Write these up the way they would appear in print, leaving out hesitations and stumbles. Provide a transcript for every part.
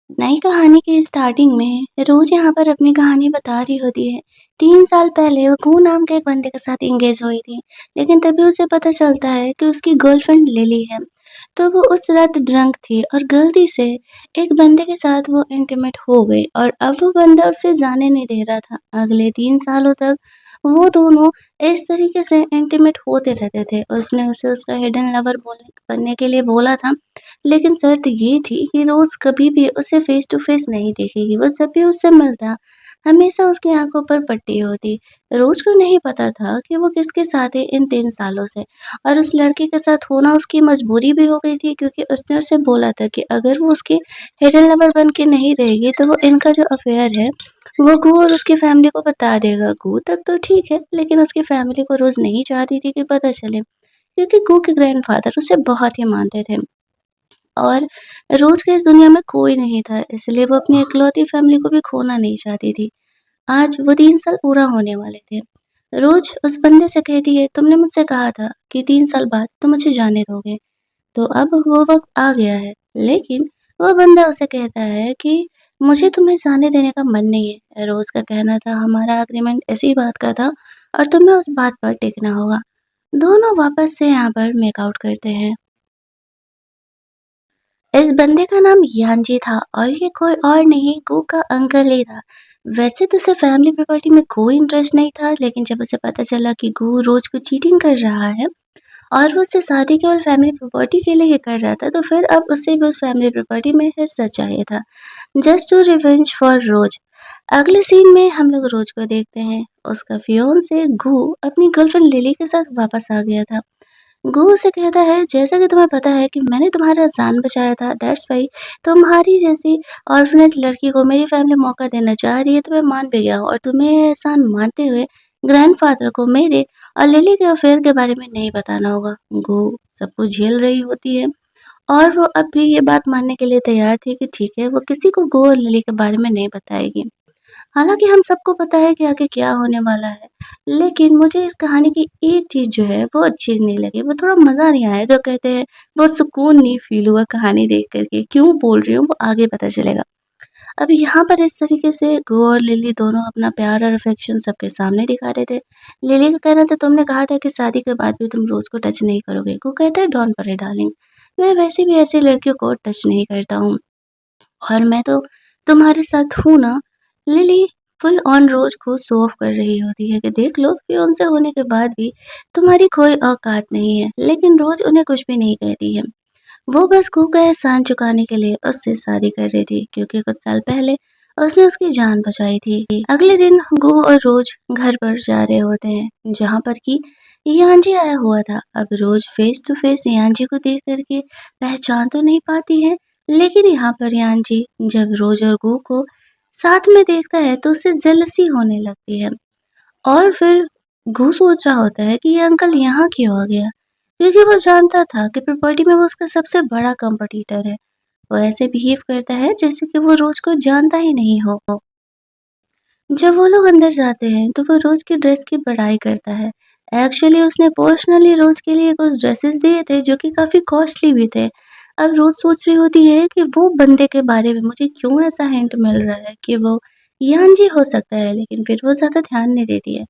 नई कहानी के स्टार्टिंग में रोज यहाँ पर अपनी कहानी बता रही होती है। 3 साल पहले वो कू नाम के एक बंदे के साथ एंगेज हुई थी, लेकिन तभी उसे पता चलता है कि उसकी गर्लफ्रेंड लिली है। तो वो उस रात ड्रंक थी और गलती से एक बंदे के साथ वो इंटीमेट हो गई और अब वो बंदा उसे जाने नहीं दे रहा था। अगले 3 सालों तक वो दोनों इस तरीके से इंटीमेट होते रहते थे। उसने उसे उसका हिडन लवर बोलने बनने के लिए बोला था, लेकिन शर्त ये थी कि रोज़ कभी भी उसे फ़ेस टू फ़ेस नहीं देखेगी। वो जब भी उससे मिलता, हमेशा उसकी आँखों पर पट्टी होती। रोज़ को नहीं पता था कि वो किसके साथ है इन 3 सालों से, और उस लड़के के साथ होना उसकी मजबूरी भी हो गई थी, क्योंकि उसने उसे बोला था कि अगर वो उसकी हिडन लवर बन के नहीं रहेगी तो वो इनका जो अफ़ेयर है, वो गू और उसकी फ़ैमिली को बता देगा। गू तक तो ठीक है, लेकिन उसकी फ़ैमिली को रोज़ नहीं चाहती थी कि पता चले, क्योंकि गू के ग्रैंडफ़ादर उसे बहुत ही मानते थे। और रोज़ के इस दुनिया में कोई नहीं था, इसलिए वो अपनी इकलौती फैमिली को भी खोना नहीं चाहती थी। आज वो 3 साल पूरा होने वाले थे। रोज़ उस बंदे से कहती है, तुमने मुझसे कहा था कि 3 साल बाद तुम मुझे जाने दोगे, तो अब वो वक़्त आ गया है। लेकिन वो बंदा उसे कहता है कि मुझे तुम्हें जाने देने का मन नहीं है। रोज़ का कहना था, हमारा एग्रीमेंट इसी बात का था और तुम्हें उस बात पर टिकना होगा। दोनों वापस से यहाँ पर मेकआउट करते हैं। इस बंदे का नाम यानजी था और ये कोई और नहीं, गू का अंकल ही था। वैसे तो उसे फैमिली प्रॉपर्टी में कोई इंटरेस्ट नहीं था, लेकिन जब उसे पता चला कि गू रोज को चीटिंग कर रहा है और वो उससे शादी केवल फैमिली प्रॉपर्टी के लिए ही कर रहा था, तो फिर अब उसे भी उस फैमिली प्रॉपर्टी में हिस्सा चाहिए था। जस्ट टू रिवेंज फॉर रोज। अगले सीन में हम लोग रोज को देखते हैं। उसका फियोंसे गू अपनी गर्लफ्रेंड लिली के साथ वापस आ गया था। गू उसे कहता है, जैसा कि तुम्हें पता है कि मैंने तुम्हारा जान बचाया था, दैट्स व्हाई तुम्हारी जैसी ऑर्फनेज लड़की को मेरी फैमिली मौका देना चाह रही है, तो मैं मान भी गया हूँ। और तुम्हें ये एहसान मानते हुए ग्रैंडफादर को मेरे और लिली के अफेयर के बारे में नहीं बताना होगा। गू सब कुछ झेल रही होती है और वो अब भी ये बात मानने के लिए तैयार थी कि ठीक है, वो किसी को गू और लिली के बारे में नहीं बताएगी। हालाँकि हम सबको पता है कि आगे क्या होने वाला है, लेकिन मुझे इस कहानी की एक चीज़ जो है वो अच्छी नहीं लगी, वो थोड़ा मज़ा नहीं आया। जो कहते हैं, वो सुकून नहीं फ़ील हुआ कहानी देख कर के। क्यों बोल रही हूँ वो आगे पता चलेगा। अब यहाँ पर इस तरीके से गो और लिली दोनों अपना प्यार और अफ़ेक्शन सबके सामने दिखा रहे थे। लिली का कहना था, तुमने कहा था कि शादी के बाद भी तुम रोज़ को टच नहीं करोगे। गो कहता है, डोंट वरी डार्लिंग, मैं वैसे भी ऐसी लड़कियों को टच नहीं करता हूँ। और मैं तो तुम्हारे साथ हूँ ना। लिली फुल ऑन रोज को शो ऑफ कर रही होती है कि देख लो, फियांसे होने के बाद भी तुम्हारी कोई औकात नहीं है, लेकिन रोज उन्हें कुछ भी नहीं कहती है। वो बस गू का एहसान चुकाने के लिए उससे शादी कर रही थी, क्योंकि कुछ साल पहले उसने उसकी जान बचाई थी। अगले दिन गू और रोज घर पर जा रहे होते हैं, जहाँ पर कि यांजी आया हुआ था। अब रोज फेस टू फेस यांजी को देख करके पहचान तो नहीं पाती है, लेकिन यहाँ पर यांजी जब रोज और गू को साथ में देखता है तो उसे जेलसी होने लगती है। और फिर गू सोच रहा होता है कि ये अंकल यहाँ क्यों आ गया, क्योंकि वो जानता था कि प्रॉपर्टी में वो उसका सबसे बड़ा कॉम्पिटिटर है। वो ऐसे बिहेव करता है जैसे कि वो रोज को जानता ही नहीं हो। जब वो लोग अंदर जाते हैं तो वो रोज की ड्रेस की बड़ाई करता है। एक्चुअली उसने पर्सनली रोज के लिए कुछ ड्रेसेस दिए थे जो कि काफी कॉस्टली भी थे। अब रोज सोच रही होती है कि वो बंदे के बारे में मुझे क्यों ऐसा हिंट मिल रहा है कि वो यानजी हो सकता है, लेकिन फिर वो ज्यादा ध्यान नहीं देती है।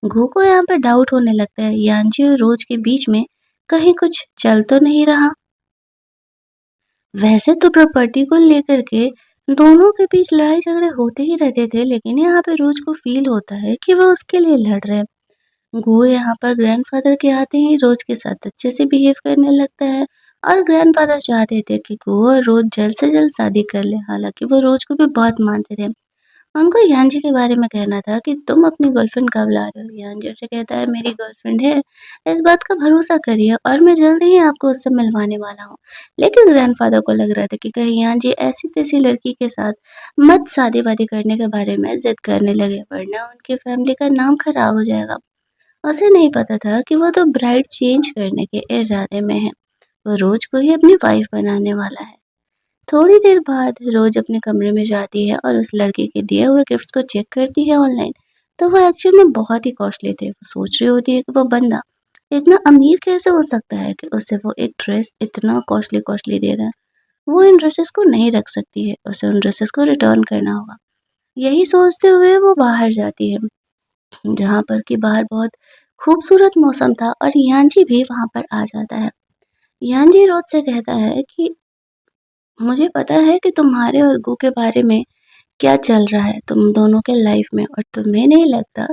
घू को यहाँ पर डाउट होने लगता है, यानजी और रोज के बीच में कहीं कुछ चल तो नहीं रहा। वैसे तो प्रॉपर्टी को लेकर के दोनों के बीच लड़ाई झगड़े होते ही रहते थे, लेकिन यहाँ पे रोज को फील होता है कि वो उसके लिए लड़ रहे हैं। गो यहाँ पर ग्रैंडफादर के आते ही रोज के साथ अच्छे से बिहेव करने लगता है और ग्रैंडफादर चाहते थे कि गो और रोज जल्द से जल्द शादी कर ले। हालांकि वो रोज को भी बहुत मानते थे। उनको यांजी के बारे में कहना था कि तुम अपनी गर्लफ्रेंड कब ला रहे हो। यांजी उसे कहता है, मेरी गर्लफ्रेंड है, इस बात का भरोसा करिए और मैं जल्द ही आपको उससे मिलवाने वाला हूँ। लेकिन ग्रैंडफादर को लग रहा था कि कहीं यांजी ऐसी तैसी लड़की के साथ मत शादी वादी करने के बारे में जिद करने लगे, वरना उनकी फैमिली का नाम खराब हो जाएगा। उसे नहीं पता था कि वो तो ब्राइड चेंज करने के इरादे में है। वो रोज को ही अपनी वाइफ बनाने वाला है। थोड़ी देर बाद रोज अपने कमरे में जाती है और उस लड़के के दिए हुए गिफ्ट्स को चेक करती है ऑनलाइन। तो वो एक्चुअल में बहुत ही कॉस्टली थे। वो सोच रही होती है कि वो बंदा इतना अमीर कैसे हो सकता है कि उसे वो एक ड्रेस इतना कॉस्टली कॉस्टली दे रहा है। वो इन ड्रेसेस को नहीं रख सकती है, उसे उन ड्रेसेस को रिटर्न करना होगा। यही सोचते हुए वो बाहर जाती है, जहाँ पर कि बाहर बहुत खूबसूरत मौसम था और यान्जी भी वहाँ पर आ जाता है। यान्जी रोज से कहता है कि मुझे पता है कि तुम्हारे और गू के बारे में क्या चल रहा है तुम दोनों के लाइफ में, और तुम्हें नहीं लगता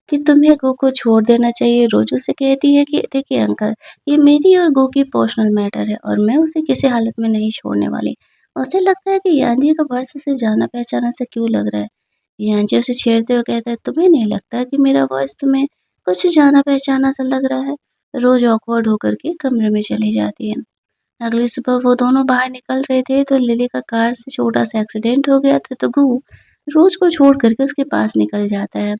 कि तुम्हें गो को छोड़ देना चाहिए। रोज उसे कहती है कि देखिए अंकल, ये मेरी और गो की पर्सनल मैटर है और मैं उसे किसी हालत में नहीं छोड़ने वाली। उसे लगता है कि यांजी का वॉइस उसे जाना पहचाना से क्यों लग रहा है। यांजी उसे छेड़ते हुए कहता है, तुम्हें नहीं लगता कि मेरा वॉइस तुम्हें कुछ जाना पहचाना सा लग रहा है। रोज ऑकवर्ड होकर के कमरे में चली जाती है। अगली सुबह वो दोनों बाहर निकल रहे थे तो लिली का कार से छोटा सा एक्सीडेंट हो गया था, तो गू रोज को छोड़ करके उसके पास निकल जाता है।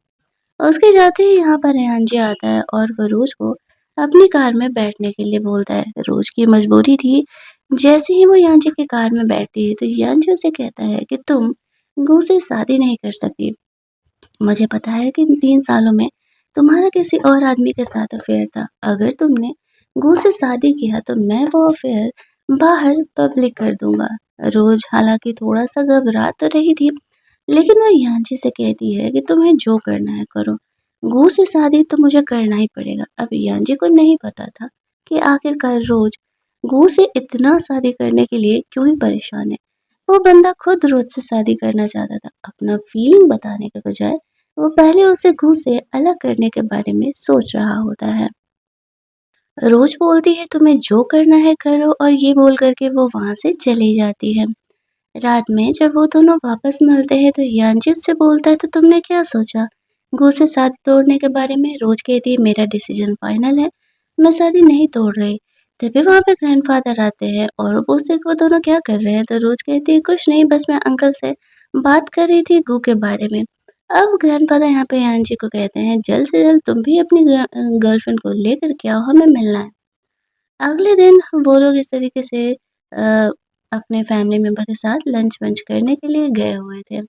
उसके जाते ही यहाँ पर रेहानजी आता है और वो रोज को अपनी कार में बैठने के लिए बोलता है। रोज की मजबूरी थी। जैसे ही वो यांजी की कार में बैठती है तो यांजी उसे कहता है कि तुम गू से शादी नहीं कर सकती। मुझे पता है कि इन 3 सालों में तुम्हारा किसी और आदमी के साथ अफ़ेयर था। अगर तुमने गू से शादी किया तो मैं वो अफ़ेयर बाहर पब्लिक कर दूँगा। रोज़ हालाँकि थोड़ा-सा घबरा तो रही थी, लेकिन वो यांची से कहती है कि तुम्हें जो करना है करो। गू से शादी तो मुझे करना ही पड़ेगा। अब यांची को नहीं पता था कि आखिरकार रोज़ गू से इतना शादी करने के लिए क्यों ही परेशान है। वो बंदा खुद रोज से शादी करना चाहता था। अपना फीलिंग बताने के बजाय वो पहले उसे गू से अलग करने के बारे में सोच रहा होता है। रोज बोलती है तुम्हें जो करना है करो, और ये बोल करके वो वहाँ से चली जाती है। रात में जब वो दोनों वापस मिलते हैं तो यानजी उससे बोलता है, तो तुमने क्या सोचा गू से शादी तोड़ने के बारे में? रोज कहती है मेरा डिसीजन फाइनल है, मैं शादी नहीं तोड़ रही। तभी वहाँ पे ग्रैंडफादर आते हैं और वो पूछते हैं कि वो दोनों क्या कर रहे हैं, तो रोज कहती है कुछ नहीं, बस मैं अंकल से बात कर रही थी गू के बारे में। अब ग्रैंडफादर यहाँ पे यानजी को कहते हैं जल्द से जल्द तुम भी अपनी गर्लफ्रेंड को लेकर के आओ, हमें मिलना है। अगले दिन वो लोग इस तरीके से अपने फैमिली मेंबर के साथ लंच वंच करने के लिए गए हुए थे,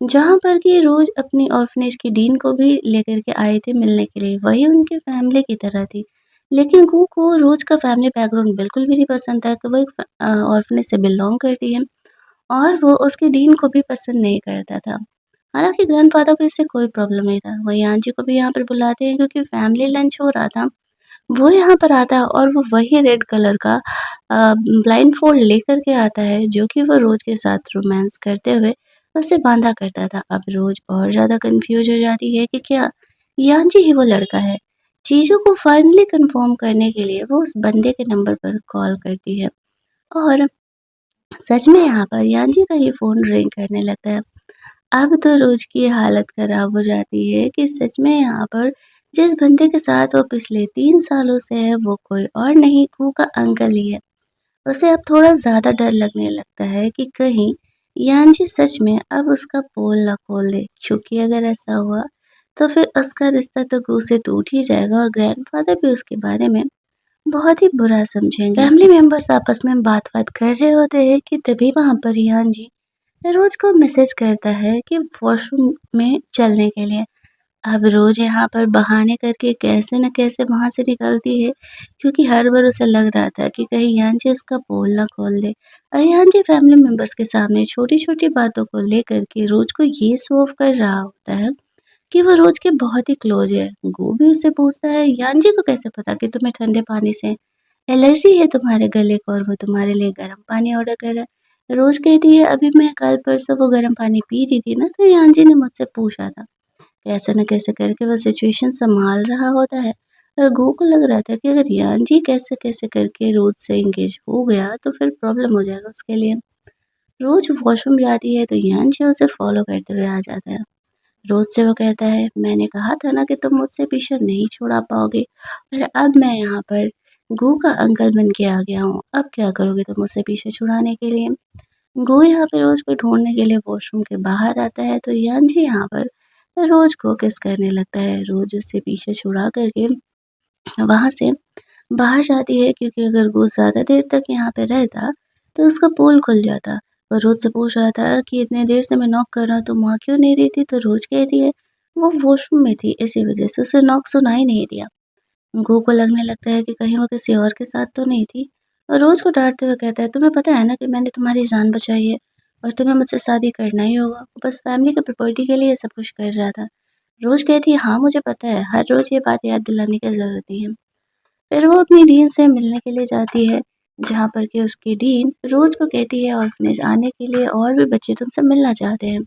जहाँ पर कि रोज़ अपनी ऑर्फनेज की डीन को भी लेकर के आए थे मिलने के लिए, वही उनकी फैमिली की तरह थी। लेकिन गू को रोज़ का फैमिली बैकग्राउंड बिल्कुल भी नहीं पसंद था कि वो एक ऑर्फनेज से बिलॉन्ग करती है, और वो उसके डीन को भी पसंद नहीं करता था। हालाँकि ग्रैंडफ़ादर को इससे कोई प्रॉब्लम नहीं था, वो यान जी को भी यहाँ पर बुलाते हैं क्योंकि फैमिली लंच हो रहा था। वो यहाँ पर आता है और वो वही रेड कलर का ब्लाइंडफोल्ड लेकर के आता है, जो कि वो रोज़ के साथ रोमांस करते हुए उसे बाँधा करता था। अब रोज़ और ज़्यादा कन्फ्यूज़ हो जाती है कि क्या यान्जी ही वो लड़का है। चीज़ों को फाइनली कन्फर्म करने के लिए वो उस बंदे के नंबर पर कॉल करती है, और सच में यहाँ पर यान्जी का ही फ़ोन रिंग करने लगता है। अब तो रोज़ की हालत ख़राब हो जाती है कि सच में यहाँ पर जिस बंदे के साथ वो पिछले 3 सालों से है वो कोई और नहीं, कू का अंकल ही है। उसे अब थोड़ा ज़्यादा डर लगने लगता है कि कहीं यान्जी सच में अब उसका पोल ना खोल दे, क्योंकि अगर ऐसा हुआ तो फिर उसका रिश्ता तो गू से टूट ही जाएगा और ग्रैंडफ़ादर भी उसके बारे में बहुत ही बुरा समझेंगे। फैमिली मेंबर्स आपस में बात-वात कर रहे होते हैं कि तभी वहाँ पर यान्जी रोज़ को मैसेज करता है कि वॉशरूम में चलने के लिए। अब रोज़ यहाँ पर बहाने करके कैसे न कैसे वहाँ से निकलती है, क्योंकि हर बार उसे लग रहा था कि कहीं यान्जी उसका पोल ना खोल दे। और यान्जी फैमिली मेंबर्स के सामने छोटी-छोटी बातों को लेकर के रोज़ को ये शो ऑफ कर रहा होता है कि वो रोज़ के बहुत ही क्लोज़ है। गो भी उससे पूछता है, यान्जी को कैसे पता कि तुम्हें ठंडे पानी से एलर्जी है तुम्हारे गले को और वो तुम्हारे लिए गर्म पानी ऑर्डर कर रहा है। रोज़ कहती है अभी मैं कल परसों वो गर्म पानी पी रही थी ना, तो यांजी ने मुझसे पूछा था। कैसे न कैसे करके वो सिचुएशन सँभाल रहा होता है, और गो को लग रहा था कि अगर यांजी कैसे-कैसे करके रोज़ से एंगेज हो गया तो फिर प्रॉब्लम हो जाएगा उसके लिए। रोज़ वॉशरूम जाती है तो यांजी उसे फ़ॉलो करते हुए आ जाता है। रोज़ से वो कहता है, मैंने कहा था ना कि तुम मुझसे पीछा नहीं छुड़ा पाओगे, और अब मैं यहाँ पर गू का अंकल बन के आ गया हूँ। अब क्या करोगे तुम मुझसे पीछे छुड़ाने के लिए? गू यहाँ पे रोज़ को ढूँढने के लिए वॉशरूम के बाहर आता है तो यान्जी यहाँ पर रोज़ को किस करने लगता है। रोज़ उससे पीछे छुड़ा करके वहाँ से बाहर जाती है, क्योंकि अगर वो ज़्यादा देर तक यहाँ पे रहता तो उसका पोल खुल जाता। वो रोज़ से पूछ रहा था कि इतने देर से मैं नॉक कर रहा हूँ, तुम वहाँ क्यों नहीं रही थी? तो रोज़ कहती है वो वॉशरूम में थी, इसी वज़ह से उसे नॉक सुनाई नहीं दिया। गो को लगने लगता है कि कहीं वो किसी और के साथ तो नहीं थी। और रोज़ को डाँटते हुए कहता है, "तुम्हें पता है ना कि मैंने तुम्हारी जान बचाई है और तुम्हें मुझसे शादी करना ही होगा।" वो बस फैमिली की प्रॉपर्टी के लिए ये सब कुछ कर रहा था। रोज़ कहती है, "हाँ, मुझे पता है, हर रोज़ ये बात याद दिलाने की ज़रूरत नहीं है।" फिर वो अपनी डीन से मिलने के लिए जाती है, जहाँ पर कि उसकी डीन रोज़ को कहती है ऑर्फनेज आने के लिए और भी बच्चे तुमसे मिलना चाहते हैं।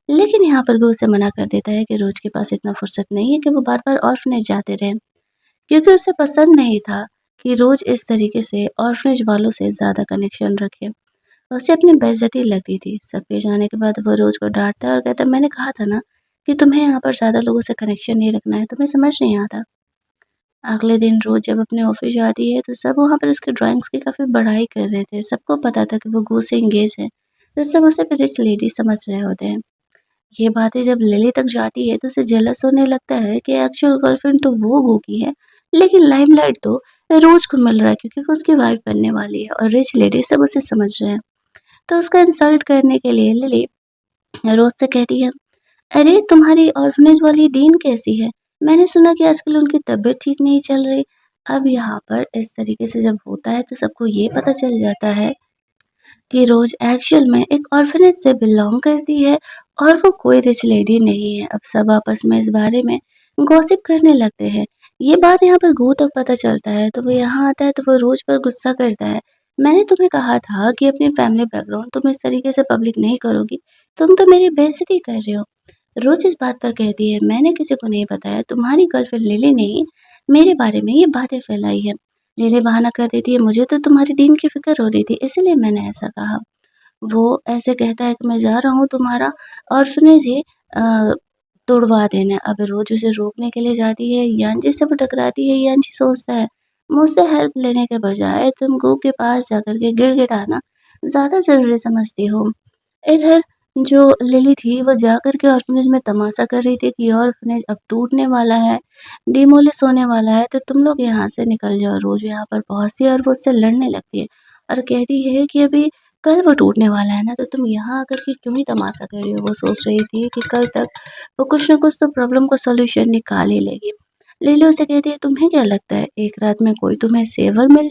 लेकिन यहाँ पर वो उसे मना कर देता है कि रोज़ के पास इतना फुर्सत नहीं है कि वो बार-बार ऑर्फनेज जाते रहें, क्योंकि उसे पसंद नहीं था कि रोज़ इस तरीके से ऑर्फनेज वालों से ज़्यादा कनेक्शन रखे। उसे अपनी बेइज़्ज़ती लगती थी। सबके जाने के बाद वो रोज़ को डाँटता है और कहता है, "मैंने कहा था ना कि तुम्हें यहाँ पर ज़्यादा लोगों से कनेक्शन नहीं रखना है, तुम्हें समझ नहीं आता।" अगले दिन रोज़ जब अपने ऑफ़िस जाती है तो सब वहाँ पर उसके ड्राइंग्स की काफ़ी बड़ाई कर रहे थे। सबको पता था कि वो गो से एंगेज है। तो सब उसे फिर रिच लेडी समझ रहे होते हैं। ये बातें जब लिली तक जाती है तो उसे जेलस होने लगता है कि एक्चुअल गर्लफ्रेंड तो वो गो की है, लेकिन लाइमलाइट तो रोज़ को मिल रहा है क्योंकि वो उसकी वाइफ़ बनने वाली है और रिच लेडी सब उसे समझ रहे हैं। तो उसका इंसल्ट करने के लिए लिली रोज़ से कहती है, "अरे! तुम्हारी ऑर्फनेज वाली डीन कैसी है? मैंने सुना कि आजकल उनकी तबीयत ठीक नहीं चल रही।" अब यहाँ पर इस तरीके से जब होता है तो सबको ये पता चल जाता है कि रोज़ एक्चुअल में एक ऑर्फनेज से बिलॉन्ग करती है और वो कोई रिच लेडी नहीं है। अब सब आपस में इस बारे में गॉसिप करने लगते हैं। ये बात यहाँ पर गू तक पता चलता है तो वो यहाँ आता है तो वो रोज़ पर गुस्सा करता है। मैंने तुम्हें कहा था कि अपनी फैमिली बैकग्राउंड तुम इस तरीके से पब्लिक नहीं करोगी, तुम तो मेरी बेइज़्ज़ती कर रहे हो। रोज़ इस बात पर कहती है, मैंने किसी को नहीं बताया, तुम्हारी गर्लफ्रेंड लिली ने ही मेरे बारे में ये बातें फैलाई है। लिली बहाना कर देती है, मुझे तो तुम्हारी डीन की फ़िक्र हो रही थी इसीलिए मैंने ऐसा कहा। वो ऐसे कहता है कि मैं जा रहा हूँ तुम्हारा ऑर्फनेज ही अ, तुड़वा देने। अब रोज़ उसे रोकने के लिए जाती है, यानजी से वो टकराती है, यानजी सोचता है मुझसे हेल्प लेने के बजाय तुम गू के पास जाकर के गिड़गिड़ाना ज़्यादा ज़रूरी समझती हो। इधर जो लिली थी वो जाकर के ऑर्फनेज में तमाशा कर रही थी कि ये ऑर्फनेज अब टूटने वाला है, डिमोलिश होने वाला है तो तुम लोग यहाँ से निकल जाओ। रोज़ यहाँ पर पहुँचती है और वो उससे लड़ने लगती है और कहती है कि अभी कल वो टूटने वाला है ना तो तुम यहाँ आकर के क्यों ही तमाशा कर रही हो? वो सोच रही थी कि कल तक वो कुछ न कुछ तो प्रॉब्लम का सॉल्यूशन निकाल ही लेगी। लिली उसे कहती है तुम्हें क्या लगता है एक रात में कोई तुम्हें सेवियर मिल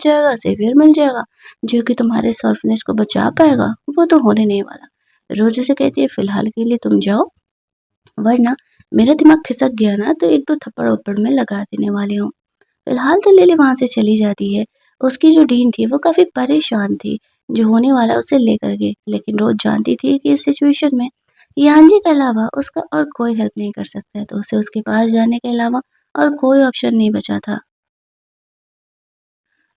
जाएगा जो कि तुम्हारे इस ऑर्फनेज को बचा पाएगा? वो तो होने नहीं वाला। रोज़ उसे कहती है फ़िलहाल के लिए तुम जाओ, वरना मेरा दिमाग खिसक गया ना तो 1-2 थप्पड़-वप्पड़ मैं लगा देने वाली हूँ। फ़िलहाल तो लिली वहाँ से चली जाती है। उसकी जो डीन थी वो काफ़ी परेशान थी, जो होने वाला उसे लेकर के। लेकिन रोज़ जानती थी कि इस सिचुएशन में यान्जी के अलावा उसका और कोई हेल्प नहीं कर सकता है, तो उसे उसके पास जाने के अलावा और कोई ऑप्शन नहीं बचा था।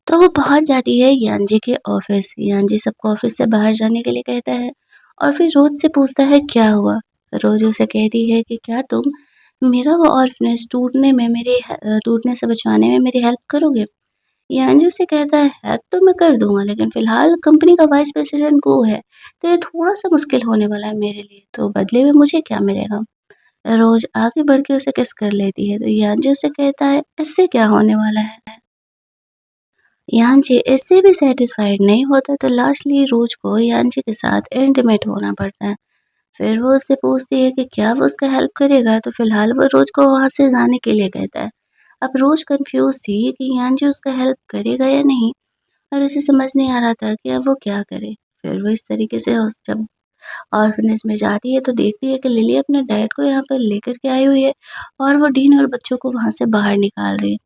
तो वो पहुँच जाती है यानजी के ऑफ़िस। यानजी सबको ऑफ़िस से बाहर जाने के लिए कहता है और फिर रोज़ से पूछता है क्या हुआ? रोज़ उसे कहती है कि क्या तुम मेरा वो ऑर्फ़नेज टूटने से बचाने में मेरी हेल्प करोगे? यानजी उसे कहता है हेल्प तो मैं कर दूँगा लेकिन फ़िलहाल कंपनी का वाइस प्रेसिडेंट वो है, तो ये थोड़ा-सा मुश्किल होने वाला है मेरे लिए, तो बदले में मुझे क्या मिलेगा? रोज़ आगे बढ़ के उसे किस कर लेती है, तो यानजी उसे कहता है इससे क्या होने वाला है? यान्जी इससे भी सैटिस्फाइड नहीं होता तो लास्टली रोज़ को यान्जी के साथ इंटीमेट होना पड़ता है। फिर वो उससे पूछती है कि क्या वो उसका हेल्प करेगा? तो फिलहाल वो रोज़ को वहाँ से जाने के लिए कहता है। अब रोज़ कन्फ्यूज़ थी कि यान्जी उसका हेल्प करेगा या नहीं और उसे समझ नहीं आ रहा था कि अब वो क्या करे? फिर वो इस तरीके से जब ऑर्फनेज में जाती है तो देखती है कि लिली अपने डैड को यहाँ पर लेकर के आई हुई है और वो डीन और बच्चों को वहाँ से बाहर निकाल रही है।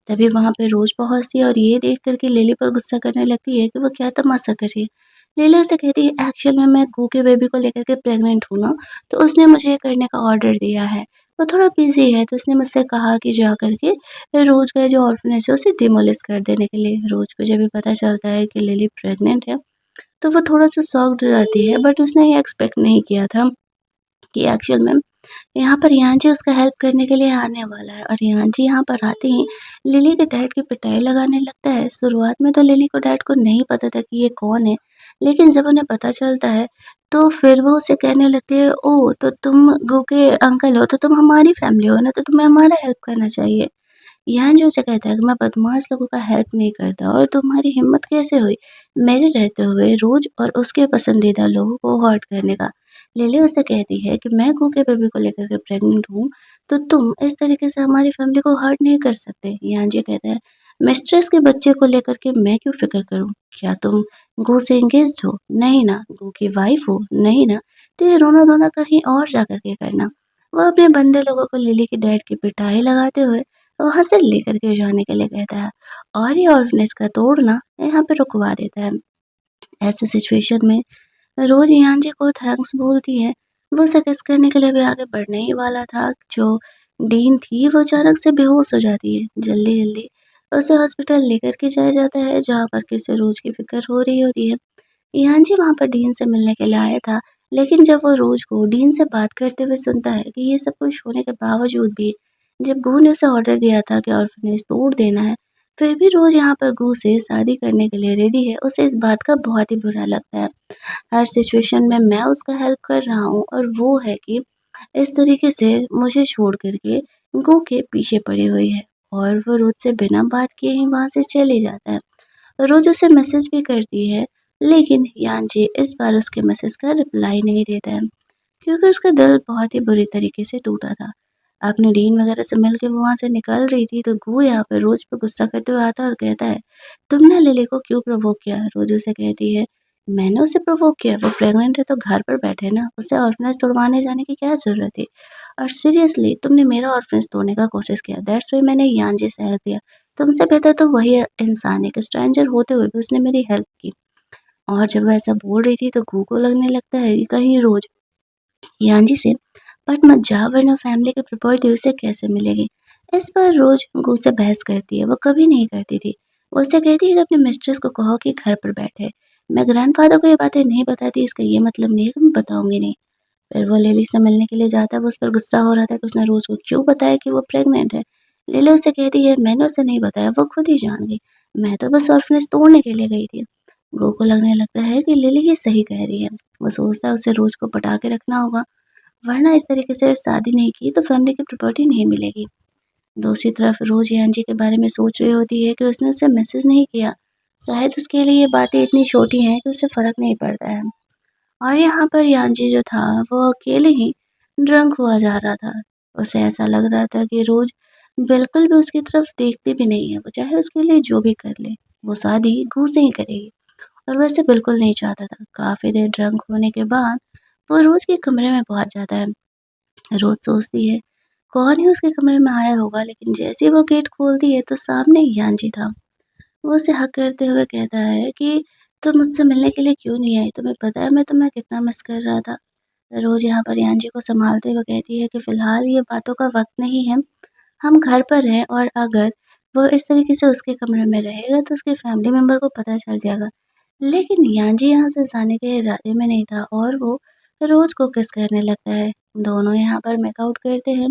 तभी वहाँ पे रोज़ पहुँचती है और ये देख कर के लिली पर गुस्सा करने लगती है कि वो क्या तमाशा कर रही है। लिली उसे कहती है एक्चुअल में मैं गू बेबी को लेकर के प्रेग्नेंट हूँ ना, तो उसने मुझे ये करने का ऑर्डर दिया है। वो थोड़ा बिज़ी है तो उसने मुझसे कहा कि जा कर के रोज़ का जो ऑर्फनेज है उसे डिमोलिश कर देने के लिए। रोज़ को जब ये पता चलता है कि लिली प्रेग्नेंट है, तो वो थोड़ा-सा शॉक्ड रहती है बट उसने ये एक्सपेक्ट नहीं किया था कि एक्चुअल में यहाँ पर यान्जी उसका हेल्प करने के लिए आने वाला है और यान्जी यहाँ पर आते ही लिली के डैड की पिटाई लगाने लगता है। शुरुआत में तो लिली को डैड को नहीं पता था कि ये कौन है, लेकिन जब उन्हें पता चलता है तो फिर वो उसे कहने लगती है, ओह! तो तुम गू के अंकल हो, तो तुम हमारी फैमिली हो ना, तो तुम्हें हमारा हेल्प करना चाहिए। यान्जी उसे कहता है कि मैं बदमाश लोगों का हेल्प नहीं करता और तुम्हारी हिम्मत कैसे हुई मेरे रहते हुए रोज़ और उसके पसंदीदा लोगों को हर्ट करने का। लिली उससे कहती है कि मैं गूगे बेबी को लेकर के प्रेग्नेंट हूँ, तो तुम इस तरीके से हमारी फैमिली को हर्ट नहीं कर सकते। यान्जी कहता है, मिस्ट्रेस के बच्चे को लेकर के मैं क्यों फ़िक्र करूँ? क्या तुम गो से एंगेज्ड हो? नहीं ना। गो की वाइफ़ हो? नहीं ना। तो ये रोना-धोना कहीं और जा कर के करना। वो अपने बंदे लोगों को लिली के डैड की पिटाई लगाते हुए वहाँ से लेकर के जाने के लिए कहता है और ये ऑर्फनेज का तोड़ना यहाँ पे रुकवा देता है। ऐसे सिचुएशन में रोज़ ईयान जी को थैंक्स बोलती है। वो उसे किस करने के लिए भी आगे बढ़ने ही वाला था। जो डीन थी वो अचानक से बेहोश हो जाती है। जल्दी-जल्दी उसे हॉस्पिटल लेकर के जाया जाता है जहाँ पर कि उसे रोज़ की फ़िक्र हो रही होती है। ईयान जी वहाँ पर डीन से मिलने के लिए आया था, लेकिन जब वो रोज़ को डीन से बात करते हुए सुनता है कि ये सब कुछ होने के बावजूद भी जब गू ने उसे ऑर्डर दिया था कि ऑर्फनेज तोड़ देना है, फिर भी रोज़ यहाँ पर गू से शादी करने के लिए रेडी है, उसे इस बात का बहुत ही बुरा लगता है। हर सिचुएशन में मैं उसका हेल्प कर रहा हूँ और वो है कि इस तरीके से मुझे छोड़ कर के गो के पीछे पड़ी हुई है और वो रोज़ से बिना बात किए ही वहाँ से चले जाता है। रोज़ उसे मैसेज भी करती है, लेकिन यानची इस बार उसके मैसेज का रिप्लाई नहीं देता है, क्योंकि उसका दिल बहुत ही बुरी तरीके से टूटा था। अपने डीन वगैरह से मिल के वो वहाँ से निकल रही थी, तो गू यहाँ पे रोज़ पे गुस्सा करते हुए आता है और कहता है, "तुमने लिली को क्यों प्रोवोक किया?" रोज़ उसे कहती है, "मैंने उसे प्रोवोक किया? वो प्रेग्नेंट है तो घर पर बैठे ना, उसे ऑर्फनेज तुड़वाने जाने की क्या ज़रूरत थी? और सीरियसली तुमने मेरा ऑर्फनेज तोड़ने का कोशिश किया, दैट्स व्हाई मैंने यानजी से हेल्प लिया। तुमसे बेहतर तो वही इंसान है, एक स्ट्रेंजर होते हुए भी उसने मेरी हेल्प की।" और जब वो ऐसा बोल रही थी तो गू को लगने लगता है कि कहीं रोज़ यानजी से बट मत जा वरना फैमिली की प्रॉपर्टी उसे कैसे मिलेगी। इस बार रोज़ गू से बहस करती है, वो कभी नहीं करती थी। वो उससे कहती है कि अपने मिस्ट्रेस को कहो कि घर पर बैठे। मैं ग्रैंडफ़ादर को ये बातें नहीं बताती, इसका ये मतलब नहीं है कि मैं बताऊँगी नहीं। फिर वो लिली से मिलने के लिए जाता है, वो उस पर गुस्सा हो रहा था कि उसने रोज़ को क्यों बताया कि वो प्रेग्नेंट है। लिली उसे कहती है मैंने उसे नहीं बताया, वो खुद ही जान गई। मैं तो बस ऑर्फनेज तोड़ने के लिए गई थी। गो को लगने लगता है कि लिली ये सही कह रही है। वो सोचता है उसे रोज़ को पटा के रखना होगा, वरना इस तरीके से शादी नहीं की तो फैमिली की प्रॉपर्टी नहीं मिलेगी। दूसरी तरफ रोज़ यानजी के बारे में सोच रही होती है कि उसने उसे मैसेज नहीं किया। शायद उसके लिए ये बातें इतनी छोटी हैं कि उसे फ़र्क नहीं पड़ता है। और यहाँ पर यानजी जो था वो अकेले ही ड्रंक हुआ जा रहा था। उसे ऐसा लग रहा था कि रोज़ बिल्कुल भी उसकी तरफ देखती भी नहीं है। वो चाहे उसके लिए जो भी कर ले, वो शादी गू से ही करेगी और वो ऐसे बिल्कुल नहीं चाहता था। काफ़ी देर ड्रंक होने के बाद वो रोज़ के कमरे में पहुँच जाता है। रोज़ सोचती है कौन ही उसके कमरे में आया होगा, लेकिन जैसे ही वो गेट खोलती है तो सामने यानजी था। वो उसे हग करते हुए कहता है कि तुम मुझसे मिलने के लिए क्यों नहीं आई? तुम्हें पता है मैं तुम्हें कितना मिस कर रहा था। रोज़ यहाँ पर यानजी को सँभालते हुए कहती है कि फ़िलहाल ये बातों का वक़्त नहीं है, हम घर पर हैं और अगर वो इस तरीके से उसके कमरे में रहेगा तो उसके फैमिली मेंबर को पता चल जाएगा। लेकिन यानजी यहाँ से जाने के इरादे में नहीं था और वो रोज़ को किस करने लगता है। दोनों यहाँ पर मेकआउट करते हैं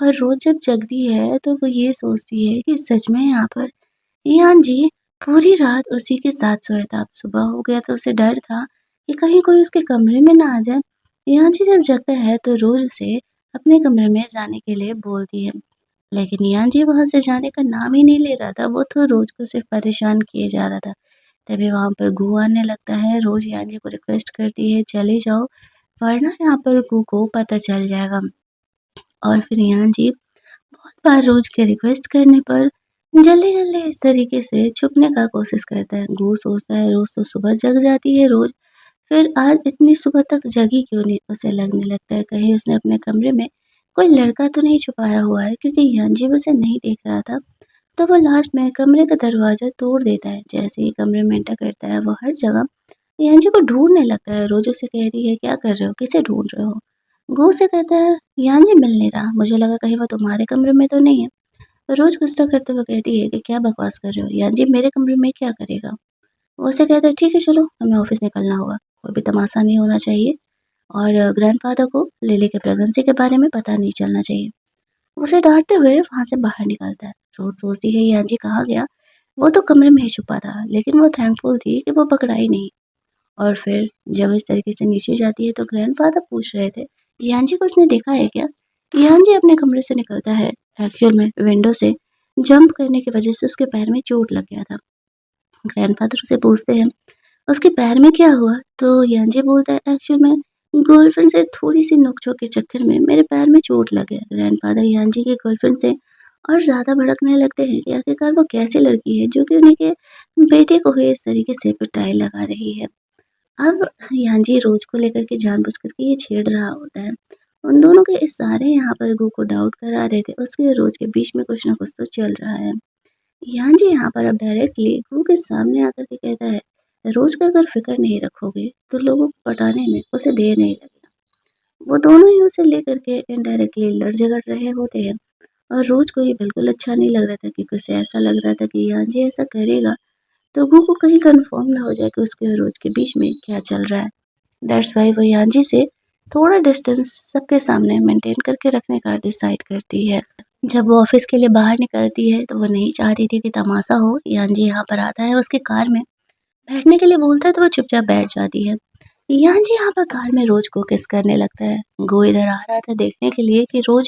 और रोज़ जब जगती है तो वो ये सोचती है कि सच में यहाँ पर ईयान जी पूरी रात उसी के साथ सोया था। अब सुबह हो गया तो उसे डर था कि कहीं कोई उसके कमरे में ना आ जाए। ईयान जी जब जगता है तो रोज़ उसे अपने कमरे में जाने के लिए बोलती है। लेकिन ईयान जी वहाँ से जाने का नाम ही नहीं ले रहा था, वो तो रोज़ को सिर्फ़ परेशान किए जा रहा था। तभी वहाँ पर गू आने लगता है, रोज़ ईयान जी को रिक्वेस्ट करती है चले जाओ, वरना यहाँ पर गू को पता चल जाएगा। और फिर ईयान जी बहुत बार रोज़ के रिक्वेस्ट करने पर जल्दी-जल्दी इस तरीके से छुपने का कोशिश करता है। गू सोचता है रोज़ तो सुबह जग जाती है रोज़, फिर आज इतनी सुबह तक जगी क्यों नहीं? उसे लगने लगता है कहीं उसने अपने कमरे में कोई लड़का तो नहीं छुपाया हुआ है, क्योंकि यांजी उसे नहीं देख रहा था। तो वो लास्ट में कमरे का दरवाज़ा तोड़ देता है। जैसे ही कमरे में एंटर करता है वो हर जगह यांजी को ढूँढने लगता है। रोज़ उसे कहती है क्या कर रहे हो? किसे ढूँढ रहे हो? गू से कहता है यांजी मिल नहीं रहा, मुझे लगा कहीं वो तुम्हारे कमरे में तो नहीं है। रोज़ गुस्सा करते हुए कहती है कि क्या बकवास कर रहे हो? यांजी मेरे कमरे में क्या करेगा? वो उसे कहता है ठीक है चलो, हमें ऑफ़िस निकलना होगा, कोई भी तमाशा नहीं होना चाहिए और ग्रैंडफ़ादर को लिली के प्रेगनेंसी के बारे में पता नहीं चलना चाहिए। उसे डाँटते हुए वहाँ से बाहर निकलता है। रोज़ सोचती है यांजी कहाँ गया? वो तो कमरे में ही छुपा था, लेकिन वो थैंकफुल थी कि वो पकड़ा ही नहीं। और फिर जब इस तरीके से नीचे जाती है तो ग्रैंडफ़ादर पूछ रहे थे, "यान जी को उसने देखा है क्या?" यान जी अपने कमरे से निकलता है। एक्चुअल में विंडो से जंप करने की वज़ह से उसके पैर में चोट लग गया था। ग्रैंडफ़ादर उससे पूछते हैं, "उसके पैर में क्या हुआ?" तो यान जी बोलता है, "एक्चुअल में गर्लफ्रेंड से थोड़ी-सी नोक-झोंक के चक्कर में मेरे पैर में चोट लग गया।" ग्रैंडफ़ादर यान जी की गर्लफ्रेंड से और ज़्यादा भड़कने लगते हैं कि आखिरकार वो कैसी लड़की है जो कि उन्हीं के बेटे को ही इस तरीके से पिटाई लगा रही है। अब यान जी रोज़ को लेकर के जानबूझ कर के ये छेड़ रहा होता है। उन दोनों के इशारे यहाँ पर गू को डाउट करा रहे थे, उसके रोज़ के बीच में कुछ न कुछ तो चल रहा है। यान जी यहाँ पर अब डायरेक्टली गू के सामने आकर के कहता है, रोज़ का अगर फ़िक्र नहीं रखोगे, तो लोगों को पटाने में उसे देर नहीं लगेगा। वो दोनों ही उसे लेकर के इनडायरेक्टली लड़-झगड़ रहे होते हैं और रोज़ को ये बिल्कुल अच्छा नहीं लग रहा था क्योंकि उसे ऐसा लग रहा था कि यान जी ऐसा करेगा, तो गू को कहीं कन्फर्म ना हो जाए कि उसके और रोज़ के बीच में क्या चल रहा है। दैट्स व्हाई वो यान जी से थोड़ा डिस्टेंस सबके सामने मेंटेन करके रखने का डिसाइड करती है। जब वो ऑफ़िस के लिए बाहर निकलती है, तो वो नहीं चाहती थी कि तमाशा हो। यान जी यहाँ पर आता है उसकी कार में, बैठने के लिए बोलता है तो वो चुपचाप बैठ जाती है। यान जी यहाँ पर कार में रोज़ को किस करने लगता है। वो इधर आ रहा था देखने के लिए कि रोज़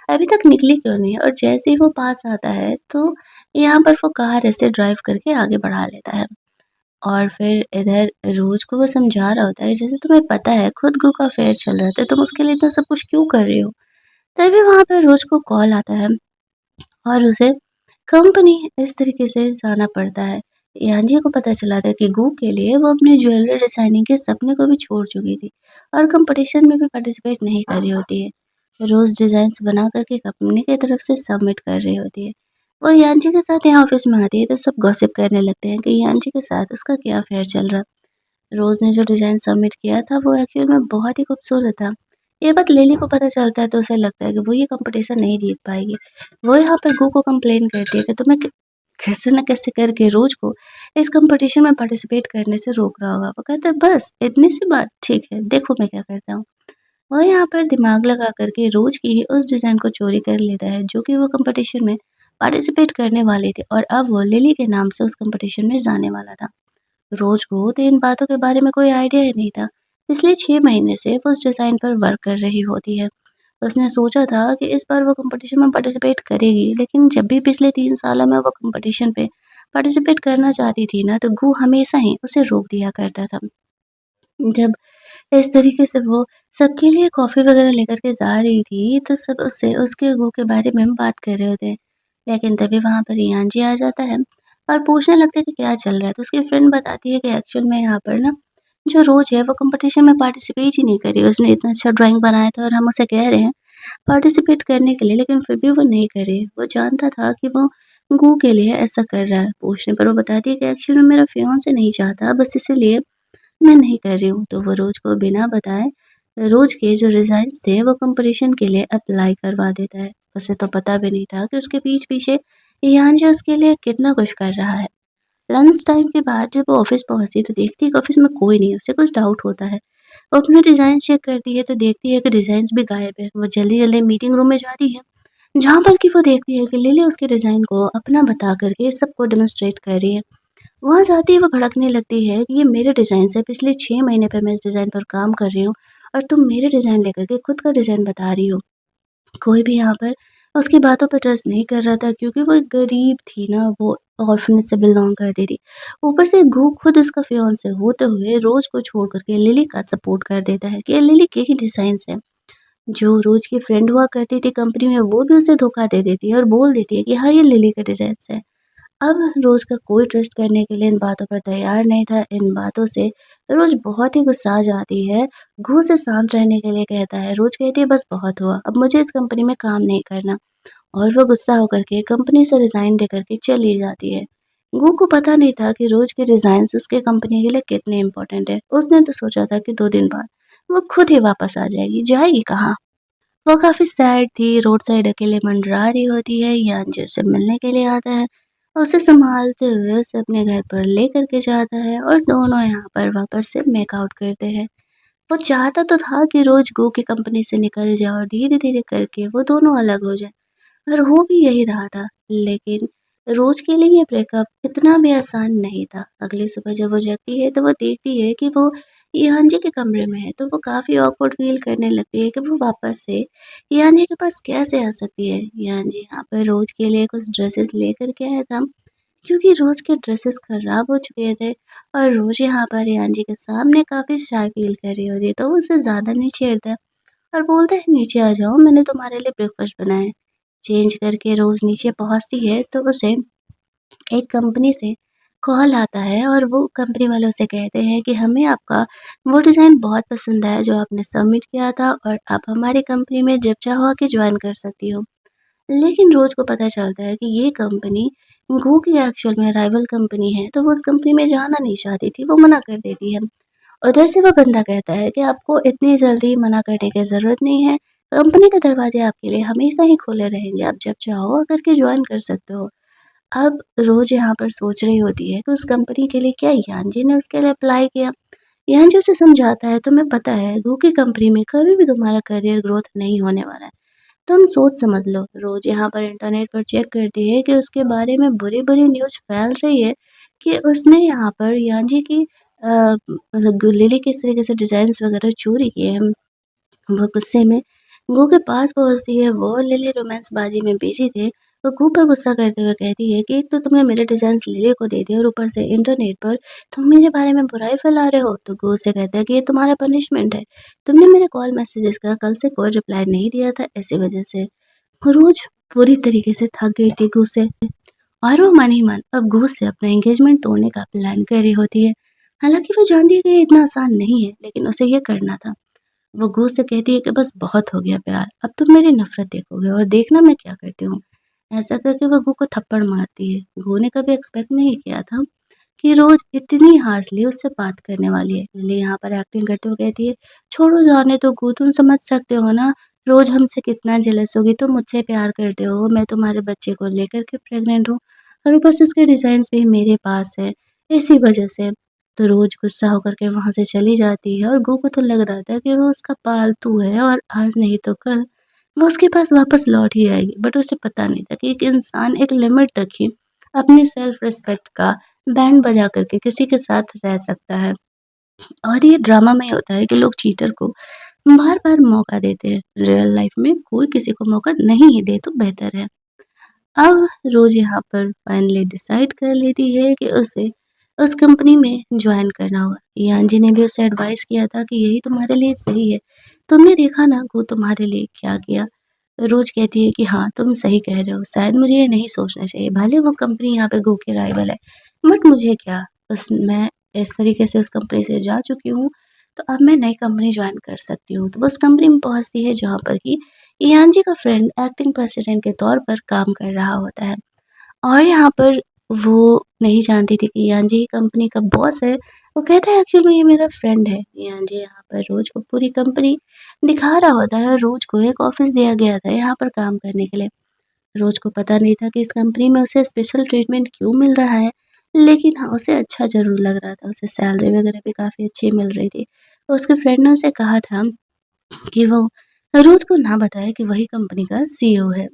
अभी तक निकली क्यों नहीं है और जैसे ही वो पास आता है, तो यहाँ पर वो कार ऐसे ड्राइव करके आगे बढ़ा लेता है। और फिर इधर रोज़ को वो समझा रहा होता है, जैसे तुम्हें पता है खुद गू का अफ़ेयर चल रहा है, तो तुम उसके लिए इतना सब कुछ क्यों कर रहे हो? तभी वहाँ पे रोज़ को कॉल आता है और उसे कंपनी इस तरीके से जाना पड़ता है। यान्जी को पता चला था कि गू के लिए वो अपने ज्वेलरी डिज़ाइनिंग के सपने को भी छोड़ चुकी थी और कॉम्पिटिशन में भी पार्टिसिपेट नहीं कर रही होती है। रोज़ डिज़ाइन्स बना कर के कंपनी की तरफ से सबमिट कर रही होती है। वो यान्जी के साथ यहाँ ऑफ़िस में आती है तो सब गॉसिप करने लगते हैं कि यान्जी के साथ उसका क्या अफ़ेयर चल रहा है। रोज़ ने जो डिज़ाइन सबमिट किया था वो एक्चुअल में बहुत ही खूबसूरत था। ये बात लिली को पता चलता है तो उसे लगता है कि वो ये कॉम्पिटिशन नहीं जीत पाएगी। वो यहाँ पर गू को कंप्लेन करती है कि तुम्हें कैसे न कैसे करके रोज़ को इस कॉम्पिटिशन में पार्टिसिपेट करने से रोक रहा होगा। वो कहता है बस इतनी सी बात, ठीक है देखो मैं क्या करता हूँ। वो यहाँ पर दिमाग लगा कर के रोज़ की ही उस डिज़ाइन को चोरी कर लेता है जो कि वो कॉम्पिटिशन में पार्टिसिपेट करने वाले थे और अब वो लिली के नाम से उस कॉम्पिटिशन में जाने वाला था। रोज़ को तो इन बातों के बारे में कोई आइडिया ही नहीं था। पिछले 6 महीने से वो उस डिज़ाइन पर वर्क कर रही होती है। उसने सोचा था कि इस बार वो कॉम्पिटिशन में पार्टिसिपेट करेगी, लेकिन जब भी पिछले 3 सालों में वो कॉम्पिटिशन पे पार्टिसिपेट करना चाहती थी ना, तो गू हमेशा ही उसे रोक दिया करता था। जब इस तरीके से वो सबके लिए कॉफ़ी वग़ैरह लेकर के जा रही थी, तो सब उससे उसके गू के बारे में बात कर रहे होते हैं। लेकिन तभी वहाँ पर रियान जी आ जाता है और पूछने लगता है कि क्या चल रहा है? तो उसकी फ्रेंड बताती है कि एक्चुअल में यहाँ पर ना जो रोज़ है वो कॉम्पिटिशन में पार्टिसिपेट ही नहीं कर रही। उसने इतना अच्छा ड्राइंग बनाया था और हम उसे कह रहे हैं पार्टिसिपेट करने के लिए, लेकिन फिर भी वो नहीं कर रही। वो जानता था कि वो गू के लिए ऐसा कर रहा है। पूछने पर वो बताती है कि एक्चुअल में मेरा फियांसे नहीं चाहता, बस इसीलिए मैं नहीं कर रही हूँ। तो वो रोज़ को बिना बताए रोज़ के जो डिज़ाइन्स थे वो कॉम्पिटिशन के लिए अप्लाई करवा देता है। उसे तो पता भी नहीं था कि उसके पीछे यान्जू उसके लिए कितना कुछ कर रहा है। लंच टाइम के बाद जब वो ऑफ़िस पहुँचती तो देखती है कि ऑफ़िस में कोई नहीं है, उसे कुछ डाउट होता है। वो अपने डिज़ाइन चेक करती है तो देखती है कि डिज़ाइन्स भी गायब हैं। वो जल्दी-जल्दी मीटिंग रूम में जाती है, जहाँ पर कि वो देखती है कि लिली उसके डिज़ाइन को अपना बता कर के सबको डेमोन्स्ट्रेट कर रही है। वहाँ जाते ही वो भड़कने लगती है कि ये मेरे डिज़ाइन्स है, पिछले 6 महीने पे मैं इस डिज़ाइन पर काम कर रही हूँ और तुम मेरे डिज़ाइन लेकर के खुद का डिज़ाइन बता रही हो। कोई भी यहाँ पर उसकी बातों पे ट्रस्ट नहीं कर रहा था क्योंकि वो एक गरीब थी ना, वो ऑर्फनेज से बिलॉन्ग करती थी। ऊपर से घू खुद उसका फियांसे होते हुए रोज़ को छोड़ कर के लिली का सपोर्ट कर देता है कि ये लिली के ही डिज़ाइन्स हैं। जो रोज़ की फ्रेंड हुआ करती थी कंपनी में, वो भी उसे धोखा दे देती है और बोल देती है कि हाँ, ये लिली के डिज़ाइन्स हैं। अब रोज़ का कोई ट्रस्ट करने के लिए इन बातों पर तैयार नहीं था। इन बातों से रोज़ बहुत ही गुस्सा आ जाती है। घू से शांत रहने के लिए कहता है। रोज़ कहती है बस बहुत हुआ, अब मुझे इस कंपनी में काम नहीं करना और वो गुस्सा होकर के कंपनी से रिज़ाइन दे कर के चली जाती है। घू को पता नहीं था कि रोज़ के रिज़ाइन्स उसके कंपनी के लिए कितने इम्पोर्टेंट है। उसने तो सोचा था कि 2 दिन बाद वो खुद ही वापस आ जाएगी, जाएगी कहाँ? वो काफ़ी सैड थी, रोड साइड अकेले मंडरा रही होती है, यान्जू से मिलने के लिए आता है। उसे सँभालते हुए उसे अपने घर पर लेकर के जाता है और दोनों यहाँ पर वापस से मेकआउट करते हैं। वो चाहता तो था कि रोज़ गू की कंपनी से निकल जाए और धीरे-धीरे करके वो दोनों अलग हो जाएँ। और हो भी यही रहा था, लेकिन रोज़ के लिए ये ब्रेकअप इतना भी आसान नहीं था। अगली सुबह जब वो जगती है तो वो देखती है कि वो यान्जी के कमरे में है, तो वो काफ़ी ऑकवर्ड फ़ील करने लगती है कि वो वापस से यान्जी के पास कैसे आ सकती है। यान्जी यहाँ पर रोज़ के लिए कुछ ड्रेसेस लेकर के आया था, क्योंकि रोज़ के ड्रेसेस खराब हो चुके थे और रोज़ यहाँ पर यान्जी के सामने काफ़ी शाय फ़ील कर रही होती है, तो वो उसे ज़्यादा नहीं छेड़ता और बोलता है, "नीचे आ जाओ, मैंने तुम्हारे लिए ब्रेकफ़ास्ट बनाया है।" चेंज करके रोज़ नीचे पहुँचती है तो उसे एक कंपनी से कॉल आता है और वो कंपनी वाले उसे कहते हैं कि हमें आपका वो डिज़ाइन बहुत पसंद आया जो आपने सबमिट किया था और आप हमारी कंपनी में जब चाहो आके जॉइन कर सकती हो। लेकिन रोज़ को पता चलता है कि ये कंपनी गो की एक्चुअल में राइवल कंपनी है, तो वो उस कंपनी में जाना नहीं चाहती थी, वो मना कर देती है। उधर से वो बंदा कहता है कि आपको इतनी जल्दी मना करने की ज़रूरत नहीं है, कंपनी के दरवाज़े आपके लिए हमेशा ही खुले रहेंगे, आप जब चाहो आकर के जॉइन कर सकते हो। अब रोज़ यहाँ पर सोच रही होती है कि उस कंपनी के लिए क्या यान ने उसके लिए अप्लाई किया। यान उसे समझाता है, तुम्हें पता है गो की कंपनी में कभी भी तुम्हारा करियर ग्रोथ नहीं होने वाला है। तुम सोच समझ लो। रोज़ यहाँ पर इंटरनेट पर चेक करती है कि उसके बारे में बुरी-बुरी न्यूज़ फैल रही है कि उसने यहाँ पर यान की मतलब लिली किस तरीके से डिज़ाइन्स वगैरह चोरी किए हैं। वो गुस्से में गू के पास पहुँचती है, वो लिली रोमांसबाजी में बिज़ी थे। वो गू पर गुस्सा करते हुए कहती है कि एक तो तुमने मेरे डिज़ाइन्स लिली को दे दिए और ऊपर से इंटरनेट पर तुम मेरे बारे में बुराई फैला रहे हो। तो गू उससे कहता है कि ये तुम्हारा पनिशमेंट है। तुमने मेरे कॉल मैसेजेस का कल से कोई रिप्लाई नहीं दिया था इसी वज़ह से। रोज़ पूरी तरीके से थक गई थी गू से और वो मन ही मन अब गू से अपना एंगेजमेंट तोड़ने का प्लान कर रही होती है। हालाँकि वो जानती है कि ये इतना आसान नहीं है, लेकिन उसे ये करना था। वो गू से कहती है कि बस बहुत हो गया प्यार, अब तुम मेरी नफ़रत देखोगे और देखना मैं क्या करती हूँ। ऐसा करके वो गू को थप्पड़ मारती है। गू ने कभी एक्सपेक्ट नहीं किया था कि रोज़ इतनी हार्शली उससे बात करने वाली है। लिली यहाँ पर एक्टिंग करते हुए कहती है, छोड़ो जाने दो गू, तुम समझ सकते हो ना, रोज़ हमसे कितना जेलस होगी, तुम मुझसे प्यार करते हो, मैं तुम्हारे बच्चे को लेकर के प्रेग्नेंट हूँ और ऊपर से उसके डिज़ाइन्स भी मेरे पास हैं, इसी वजह से। तो रोज़ गुस्सा होकर के वहाँ से चली जाती है और गू को तो लग रहा था कि वो उसका पालतू है और आज नहीं तो कल वो उसके पास वापस लौट ही आएगी। बट उसे पता नहीं था कि एक इंसान एक लिमिट तक ही अपनी सेल्फ रिस्पेक्ट का बैंड बजा करके किसी के साथ रह सकता है। और ये ड्रामा में ही होता है कि लोग चीटर को बार-बार मौका देते हैं। रियल लाइफ में कोई किसी को मौका नहीं ही दे तो बेहतर है। अब रोज़ यहाँ पर फाइनली डिसाइड कर लेती है कि उसे उस कंपनी में जॉइन करना होगा। यान जी ने भी उसे एडवाइस किया था कि यही तुम्हारे लिए सही है। तुमने देखा ना वो तुम्हारे लिए क्या किया। रोज़ कहती है कि हाँ, तुम सही कह रहे हो। शायद मुझे ये नहीं सोचना चाहिए। भले वो कंपनी यहाँ पे गो के राइवल है, बट मुझे क्या, बस मैं इस तरीके से उस कंपनी से जा चुकी हूँ, तो अब मैं नई कंपनी जॉइन कर सकती हूँ। तो वो उस कंपनी में पहुँचती है जहाँ पर कि यान जी का फ्रेंड एक्टिंग प्रेसिडेंट के तौर पर काम कर रहा होता है। और यहाँ पर वो नहीं जानती थी कि यान जी कंपनी का बॉस है। वो कहता है एक्चुअली में ये मेरा फ्रेंड है। यान जी यहाँ पर रोज़ को पूरी कंपनी दिखा रहा होता है और रोज़ को एक ऑफ़िस दिया गया था यहाँ पर काम करने के लिए। रोज़ को पता नहीं था कि इस कंपनी में उसे स्पेशल ट्रीटमेंट क्यों मिल रहा है। लेकिन हाँ, उसे अच्छा ज़रूर लग रहा था। उसे सैलरी वग़ैरह भी काफ़ी अच्छी मिल रही थी। तो उसके फ्रेंड ने उसे कहा था कि वो रोज़ को ना बताए कि वही कंपनी का सीईओ है।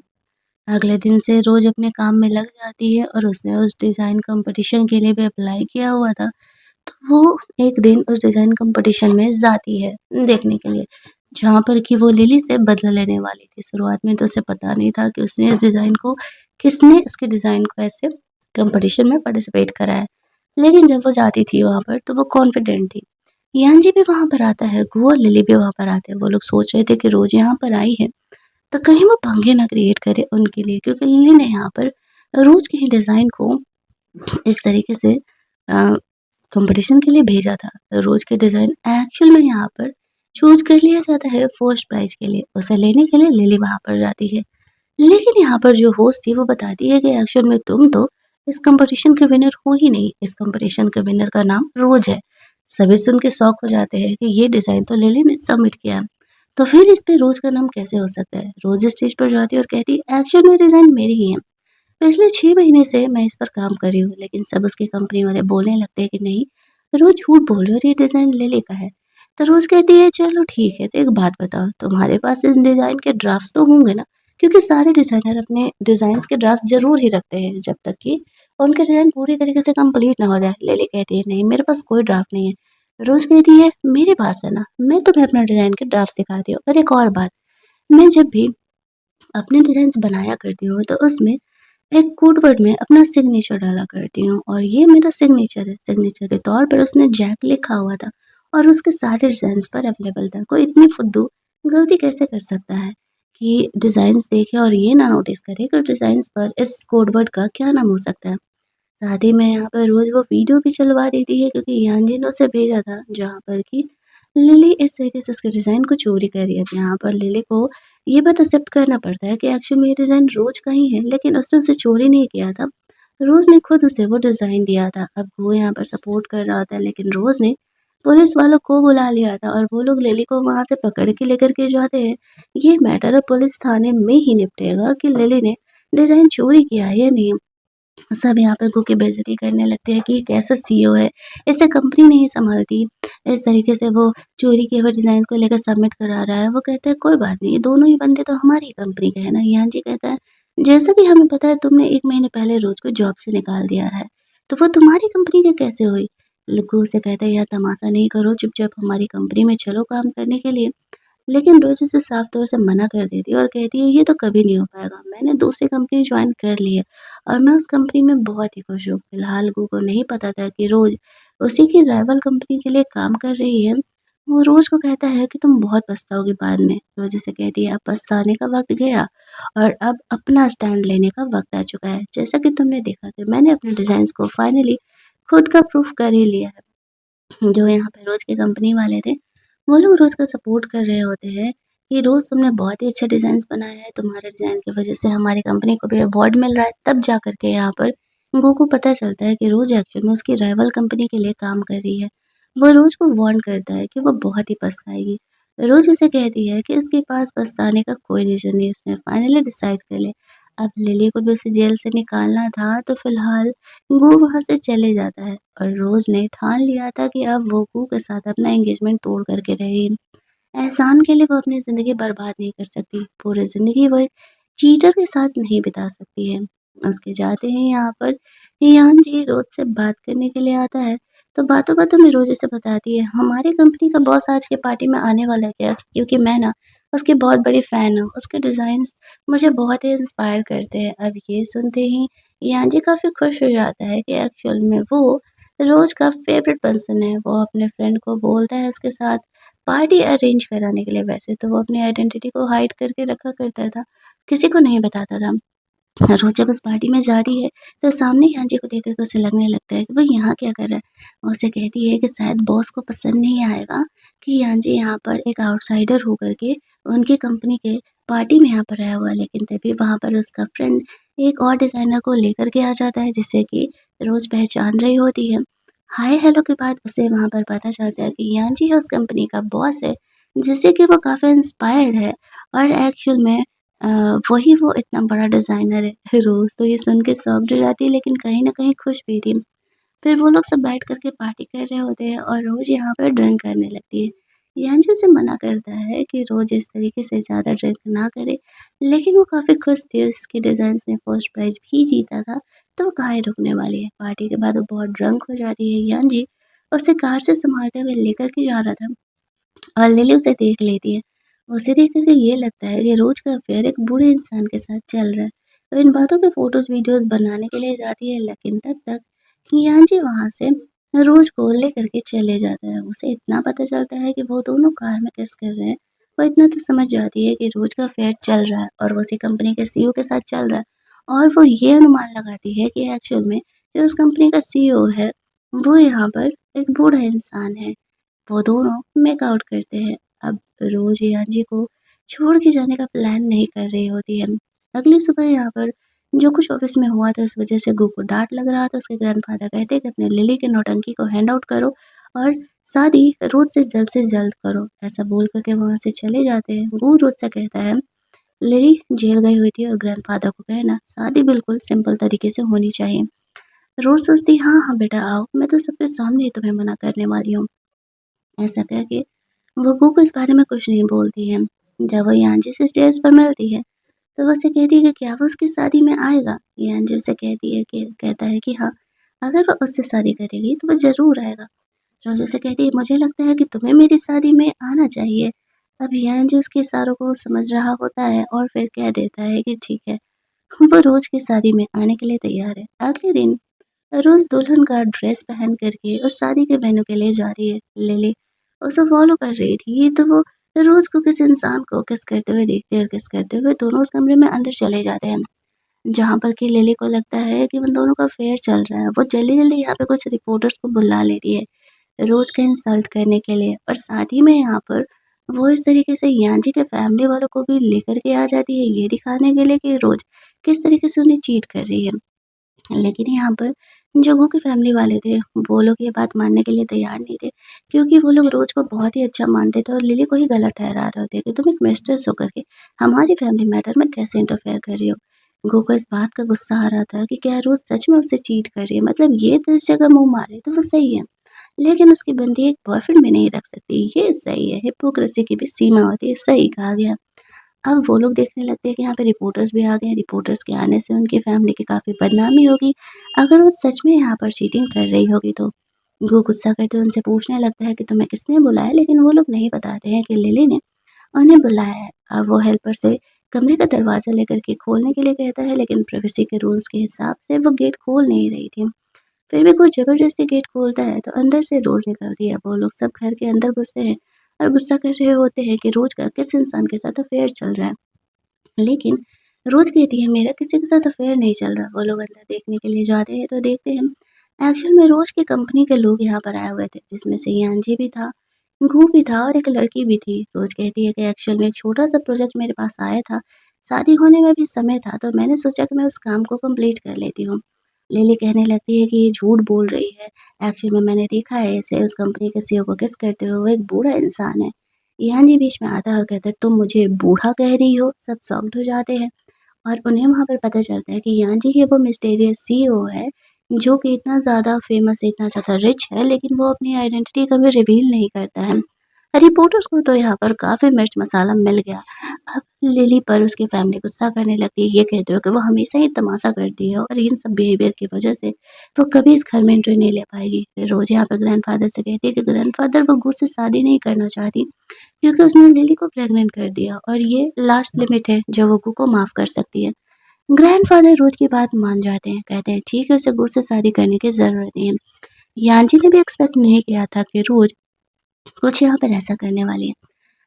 अगले दिन से रोज़ अपने काम में लग जाती है और उसने उस डिज़ाइन कॉम्पिटिशन के लिए भी अप्लाई किया हुआ था। तो वो एक दिन उस डिज़ाइन कॉम्पिटिशन में जाती है देखने के लिए, जहाँ पर कि वो लिली से बदला लेने वाली थी। शुरुआत में तो उसे पता नहीं था कि उसने इस डिज़ाइन को किसने उसके डिज़ाइन को ऐसे कॉम्पिटिशन में पार्टिसिपेट कराया। लेकिन जब वो जाती थी वहाँ पर तो वो कॉन्फिडेंट थी। यान जी भी वहाँ पर आता है, गू और लिली भी वहाँ पर आते हैं। वो लोग सोच रहे थे कि रोज़ यहाँ पर आई है तो कहीं वो पंगे ना क्रिएट करे उनके लिए, क्योंकि लिली ने यहाँ पर रोज़ के ही डिज़ाइन को इस तरीके से अ, कॉम्पिटिशन के लिए भेजा था। रोज़ के डिज़ाइन एक्चुअल में यहाँ पर चूज़ कर लिया जाता है फर्स्ट प्राइज़ के लिए। उसे लेने के लिए लिली वहाँ पर जाती है। लेकिन यहाँ पर जो होस्ट थी वो बताती है कि एक्चुअल में तुम तो इस कॉम्पिटिशन के विनर हो ही नहीं। इस कॉम्पिटिशन के विनर का नाम रोज़ है। सभी सुन के शॉक हो जाते हैं कि ये डिज़ाइन तो लिली ने सबमिट किया है। तो फिर इस पे रोज़ का नाम कैसे हो सकता है? रोज़ स्टेज पर जाती है और कहती है एक्चुअल में डिज़ाइन मेरी ही है। पिछले 6 महीने से मैं इस पर काम कर रही हूँ, लेकिन सब उसकी कंपनी वाले बोलने लगते हैं कि नहीं, रोज़ झूठ बोल रही हो और ये डिज़ाइन लिली का है। तो रोज़ कहती है चलो ठीक है, तो एक बात बताओ, तुम्हारे पास इस डिज़ाइन के ड्राफ्ट्स तो होंगे ना? क्योंकि सारे डिज़ाइनर अपने डिज़ाइन्स के ड्राफ्ट्स ज़रूर ही रखते हैं जब तक कि उनके डिज़ाइन पूरी तरीके से कंप्लीट ना हो जाए। लिली कहती है नहीं, मेरे पास कोई ड्राफ्ट नहीं है। रोज़ कहती है मेरे पास है ना, मैं तुम्हें अपना डिज़ाइन के ड्राफ्ट दिखाती हूँ। और एक और बात, मैं जब भी अपने डिज़ाइन्स बनाया करती हूँ तो उसमें एक कोड वर्ड में अपना सिग्नेचर डाला करती हूँ और ये मेरा सिग्नेचर है। सिग्नेचर के तौर पर उसने जैक लिखा हुआ था और उसके सारे डिज़ाइन्स पर अवेलेबल था। कोई इतनी फुद्दू गलती कैसे कर सकता है? कि डिज़ाइन्स देखे और ये ना नोटिस करे कि डिज़ाइन्स पर इस कोड वर्ड का क्या नाम हो सकता है। साथ ही में यहाँ पर रोज़ वो वीडियो भी चलवा देती है क्योंकि यान ने उसे भेजा था जहाँ पर कि लिली इस तरीके से उसके डिज़ाइन को चोरी कर रही है। अब यहाँ पर लिली को ये बात एक्सेप्ट करना पड़ता है कि एक्चुअल में ये डिज़ाइन रोज़ का ही है, लेकिन उसने उसे चोरी नहीं किया था। रोज़ ने खुद उसे वो डिज़ाइन दिया था। अब वो यहाँ पर सपोर्ट कर रहा होता है, लेकिन रोज़ ने पुलिस वालों को बुला लिया था और वो लोग लिली को वहाँ से पकड़ के लेकर के जाते हैं। ये मैटर अब पुलिस थाने में ही निपटेगा कि लिली ने डिज़ाइन चोरी किया है या नहीं। सब यहाँ पर गू की बेइज़्ज़ती करने लगते हैं कि ये कैसा सीईओ है, इसे कंपनी नहीं सँभालती। इस तरीके से वो चोरी किए हुए डिज़ाइन्स को लेकर सबमिट करा रहा है। वो कहता है कोई बात नहीं, ये दोनों ही बंदे तो हमारी कंपनी के हैं ना। यान जी कहता है जैसा कि हमें पता है तुमने 1 महीने पहले रोज़ को जॉब से निकाल दिया है, तो वो तुम्हारी कंपनी के कैसे हुई? गू से कहता है यार तमाशा नहीं करो, चुपचाप हमारी कंपनी में चलो काम करने के लिए। लेकिन रोज़ उसे साफ तौर से मना कर देती है और कहती है ये तो कभी नहीं हो पाएगा। मैंने दूसरी कंपनी जॉइन कर ली है और मैं उस कंपनी में बहुत ही खुश हूँ। फिलहाल गू को नहीं पता था कि रोज़ उसी की राइवल कंपनी के लिए काम कर रही है। वो रोज़ को कहता है कि तुम बहुत पछताओगी बाद में। रोज़ उसे कहती है अब पछताने का वक़्त गया और अब अपना स्टैंड लेने का वक़्त आ चुका है। जैसा कि तुमने देखा कि मैंने अपने डिज़ाइन्स को फाइनली खुद का प्रूफ कर ही लिया है। जो यहाँ पे रोज़ के कंपनी वाले थे, वो लोग रोज़ का सपोर्ट कर रहे होते हैं कि रोज़ तुमने बहुत ही अच्छे डिज़ाइन्स बनाए हैं, तुम्हारे डिज़ाइन की वज़ह से हमारी कंपनी को भी अवार्ड मिल रहा है। तब जा कर के यहाँ पर गो को पता चलता है कि रोज़ एक्चुअल में उसकी राइवल कंपनी के लिए काम कर रही है। वो रोज़ को वार्न करता है कि वो बहुत ही पछताएगी। रोज़ उसे कहती है कि उसके पास पछताने का कोई रीज़न नहीं, उसने फाइनली डिसाइड कर लिया। अब लिली को भी उसे जेल से निकालना था, तो फिलहाल गू वहाँ से चले जाता है और रोज़ ने ठान लिया था कि अब वो गू के साथ अपना एंगेजमेंट तोड़ कर के रहेगी। एहसान के लिए वो अपनी ज़िंदगी बर्बाद नहीं कर सकती, पूरी ज़िंदगी वो एक चीटर के साथ नहीं बिता सकती है। उसके जाते ही यहाँ पर यान जी रोज़ से बात करने के लिए आता है, तो बातों-बातों में रोज़ उसे बताती है, हमारी कंपनी का बॉस आज की पार्टी में आने वाला है क्या? क्योंकि मैं ना उसकी बहुत बड़ी फ़ैन हूँ, उसके डिज़ाइन्स मुझे बहुत ही इंस्पायर करते हैं। अब ये सुनते ही यान जी काफ़ी खुश हो जाता है कि एक्चुअल में वो रोज़ का फ़ेवरेट पर्सन है। वो अपने फ्रेंड को बोलता है उसके साथ पार्टी अरेंज कराने के लिए। वैसे तो वो अपनी आइडेंटिटी को हाइड करके रखा करता था, किसी को नहीं बताता था। रोज़ जब उस पार्टी में जा रही है, तो सामने यान जी को देख कर के उसे लगने लगता है कि वो यहाँ क्या कर रहा है? वो उसे कहती है कि शायद बॉस को पसंद नहीं आएगा कि यान जी यहाँ पर एक आउटसाइडर होकर के उनकी कंपनी के पार्टी में यहाँ पर आया हुआ है। लेकिन तभी वहाँ पर उसका फ्रेंड एक और डिज़ाइनर को लेकर के आ जाता है, जिसे कि रोज़ पहचान रही होती है। हाय हेलो के बाद उसे वहाँ पर पता चलता है कि यान जी उस कंपनी का बॉस है, जिससे कि वो काफ़ी इंस्पायर्ड है और एक्चुअल में अ, वही वो इतना बड़ा डिज़ाइनर है। रोज़ तो ये सुन के शॉक्ड हो जाती है, लेकिन कहीं न कहीं खुश भी थी। फिर वो लोग सब बैठ कर के पार्टी कर रहे होते हैं और रोज़ यहाँ पर ड्रिंक करने लगती है। यान्जू उसे मना करता है कि रोज़ इस तरीके से ज़्यादा ड्रिंक ना करे, लेकिन वो काफ़ी खुश थी, उसके डिज़ाइन्स ने फर्स्ट प्राइज़ भी जीता था, तो वो काहे रुकने वाली है। पार्टी के बाद वो बहुत ड्रंक हो जाती है। यान्जी उसे कार से सँभालते हुए लेकर के जा रहा था। और लिली उसे देख लेती है। उसे देख कर के ये लगता है कि रोज़ का अफ़ेयर एक बूढ़े इंसान के साथ चल रहा है। तो इन बातों पे फ़ोटोज़ वीडियोज़ बनाने के लिए जाती है, लेकिन तब तक कियान जी वहाँ से रोज़ को लेकर के चले जाता है। उसे इतना पता चलता है कि वो दोनों कार में किस कर रहे हैं। वो इतना तो समझ जाती है कि रोज़ का अफ़ेयर चल रहा है और वो उसी कंपनी के सीईओ के साथ चल रहा है। और वो ये अनुमान लगाती है कि एक्चुअल में जो उस कंपनी का सीईओ है, वो यहाँ पर एक बूढ़ा इंसान है। वो दोनों मेकआउट करते हैं। अब रोज़ यान जी को छोड़ के जाने का प्लान नहीं कर रही होती है। अगली सुबह यहाँ पर जो कुछ ऑफ़िस में हुआ था उस वज़ह से गू को डाँट लग रहा था। उसके ग्रैंडफ़ादर कहते हैं कि अपने लिली के नौटंकी को हैंड आउट करो और शादी रोज़ से जल्द करो। ऐसा बोल कर के वहाँ से चले जाते हैं। गू रोज़ से कहता है लिली जेल गई हुई थी और ग्रैंडफ़ादर को कहना शादी बिल्कुल सिंपल तरीके से होनी चाहिए। रोज़ सोचती हाँ, हाँ बेटा आओ, मैं तो सबके सामने ही तुम्हें मना करने वाली हूँ। ऐसा कह के वो गू को इस बारे में कुछ नहीं बोलती है। जब वो यांजी से स्टेयर्स पर मिलती है, तो वो उसे कहती है कि क्या वो उसकी शादी में आएगा? यांजी उसे कहती है कि कहता है कि हाँ, अगर वो उससे शादी करेगी तो वो ज़रूर आएगा। रोज़ उसे कहती है मुझे लगता है कि तुम्हें मेरी शादी में आना चाहिए। अब यांजी उसके इशारों को समझ रहा होता है और फिर कह देता है कि ठीक है, वो रोज़ की शादी में आने के लिए तैयार है। अगले दिन रोज़ दुल्हन का ड्रेस पहन कर के उस शादी के वेन्यू के लिए जा रही है। लिली उसे फ़ॉलो कर रही थी, तो वो रोज़ को किसी इंसान को किस करते हुए देखते हैं और किस करते हुए दोनों उस कमरे में अंदर चले जाते हैं। जहाँ पर कि लिली को लगता है कि उन दोनों का अफ़ेयर चल रहा है। वो जल्दी-जल्दी यहाँ पे कुछ रिपोर्टर्स को बुला लेती है, रोज़ का इंसल्ट करने के लिए, और साथ ही में यहाँ पर वो इस तरीके से यान्जी के फैमिली वालों को भी लेकर के आ जाती है, ये दिखाने के लिए कि रोज़ किस तरीके से उन्हें चीट कर रही है। लेकिन यहाँ पर जो वो के फैमिली वाले थे, वो लोग ये बात मानने के लिए तैयार नहीं थे, क्योंकि वो लोग रोज़ को बहुत ही अच्छा मानते थे और लिली को ही गलत ठहरा रहे थे कि तुम एक मिस्ट्रेस होकर के हमारी फैमिली मैटर में कैसे इंटरफेयर कर रही हो। गो को इस बात का गुस्सा आ रहा था कि क्या रोज़ सच में उससे चीट कर रही है, मतलब ये 10 जगह मुँह मारे तो वो सही है, लेकिन उसकी बंदी एक बॉयफ्रेंड भी नहीं रख सकती, ये सही है, हिपोक्रेसी की भी सीमा होती है, सही कहा गया। अब वो लोग देखने लगते हैं कि यहाँ पे रिपोर्टर्स भी आ गए हैं, रिपोर्टर्स के आने से उनकी फैमिली की काफ़ी बदनामी होगी, अगर वो सच में यहाँ पर चीटिंग कर रही होगी तो। वो गुस्सा करते हुए उनसे पूछने लगता है कि तुम्हें किसने बुलाया, लेकिन वो लोग नहीं बताते हैं कि लिली ने उन्हें बुलाया है। अब वो हेल्पर से कमरे का दरवाज़ा लेकर के खोलने के लिए कहता है, लेकिन प्राइवेसी के रूल्स के हिसाब से वो गेट खोल नहीं रही थी। फिर भी कोई ज़बरदस्ती गेट खोलता है तो अंदर से रोज़ निकलती है। वो लोग सब घर के अंदर घुसते हैं और गुस्सा कर रहे होते हैं कि रोज़ का किस इंसान के साथ अफ़ेयर चल रहा है। लेकिन रोज़ कहती है मेरा किसी के साथ अफ़ेयर नहीं चल रहा। वो लोग अंदर देखने के लिए जाते हैं तो देखते हैं एक्चुअल में रोज़ की कंपनी के लोग यहाँ पर आए हुए थे, जिसमें से यान्जी भी था, घू भी था और एक लड़की भी थी। रोज़ कहती है कि एक्चुअल में एक छोटा-सा प्रोजेक्ट मेरे पास आया था, शादी होने में भी समय था तो मैंने सोचा कि मैं उस काम को कंप्लीट कर लेती हूँ। लिली कहने लगती है कि ये झूठ बोल रही है, एक्चुअल में मैंने देखा है इसे उस कंपनी के सीईओ को किस करते हुए, वो एक बूढ़ा इंसान है। यान्जी बीच में आता है और कहता है तुम मुझे बूढ़ा कह रही हो? सब शॉक्ड हो जाते हैं और उन्हें वहाँ पर पता चलता है कि यान्जी ही वो मिस्टीरियस सीईओ है, जो कि इतना ज़्यादा फ़ेमस है, इतना ज़्यादा रिच है, लेकिन वो अपनी आइडेंटिटी कभी रिवील नहीं करता है। रिपोर्टर्स को तो यहाँ पर काफ़ी मिर्च मसाला मिल गया। अब लिली पर उसकी फैमिली गुस्सा करने लगती है, ये कहते हुए कि वो हमेशा ही तमाशा करती है और इन सब बिहेवियर की वजह से वो कभी इस घर में एंट्री नहीं ले पाएगी। फिर रोज़ यहाँ पर ग्रैंडफ़ादर से कहती है कि ग्रैंडफ़ादर वो गू से शादी नहीं करना चाहती, क्योंकि उसने लिली को प्रेग्नेंट कर दिया और ये लास्ट लिमिट है जो वो गू को माफ़ कर सकती है। ग्रैंडफ़ादर रोज़ की बात मान जाते हैं, कहते हैं ठीक है उसे गू से शादी करने की ज़रूरत नहीं है। यान्जी ने भी एक्सपेक्ट नहीं किया था कि रोज़ कुछ यहाँ पर ऐसा करने वाली है।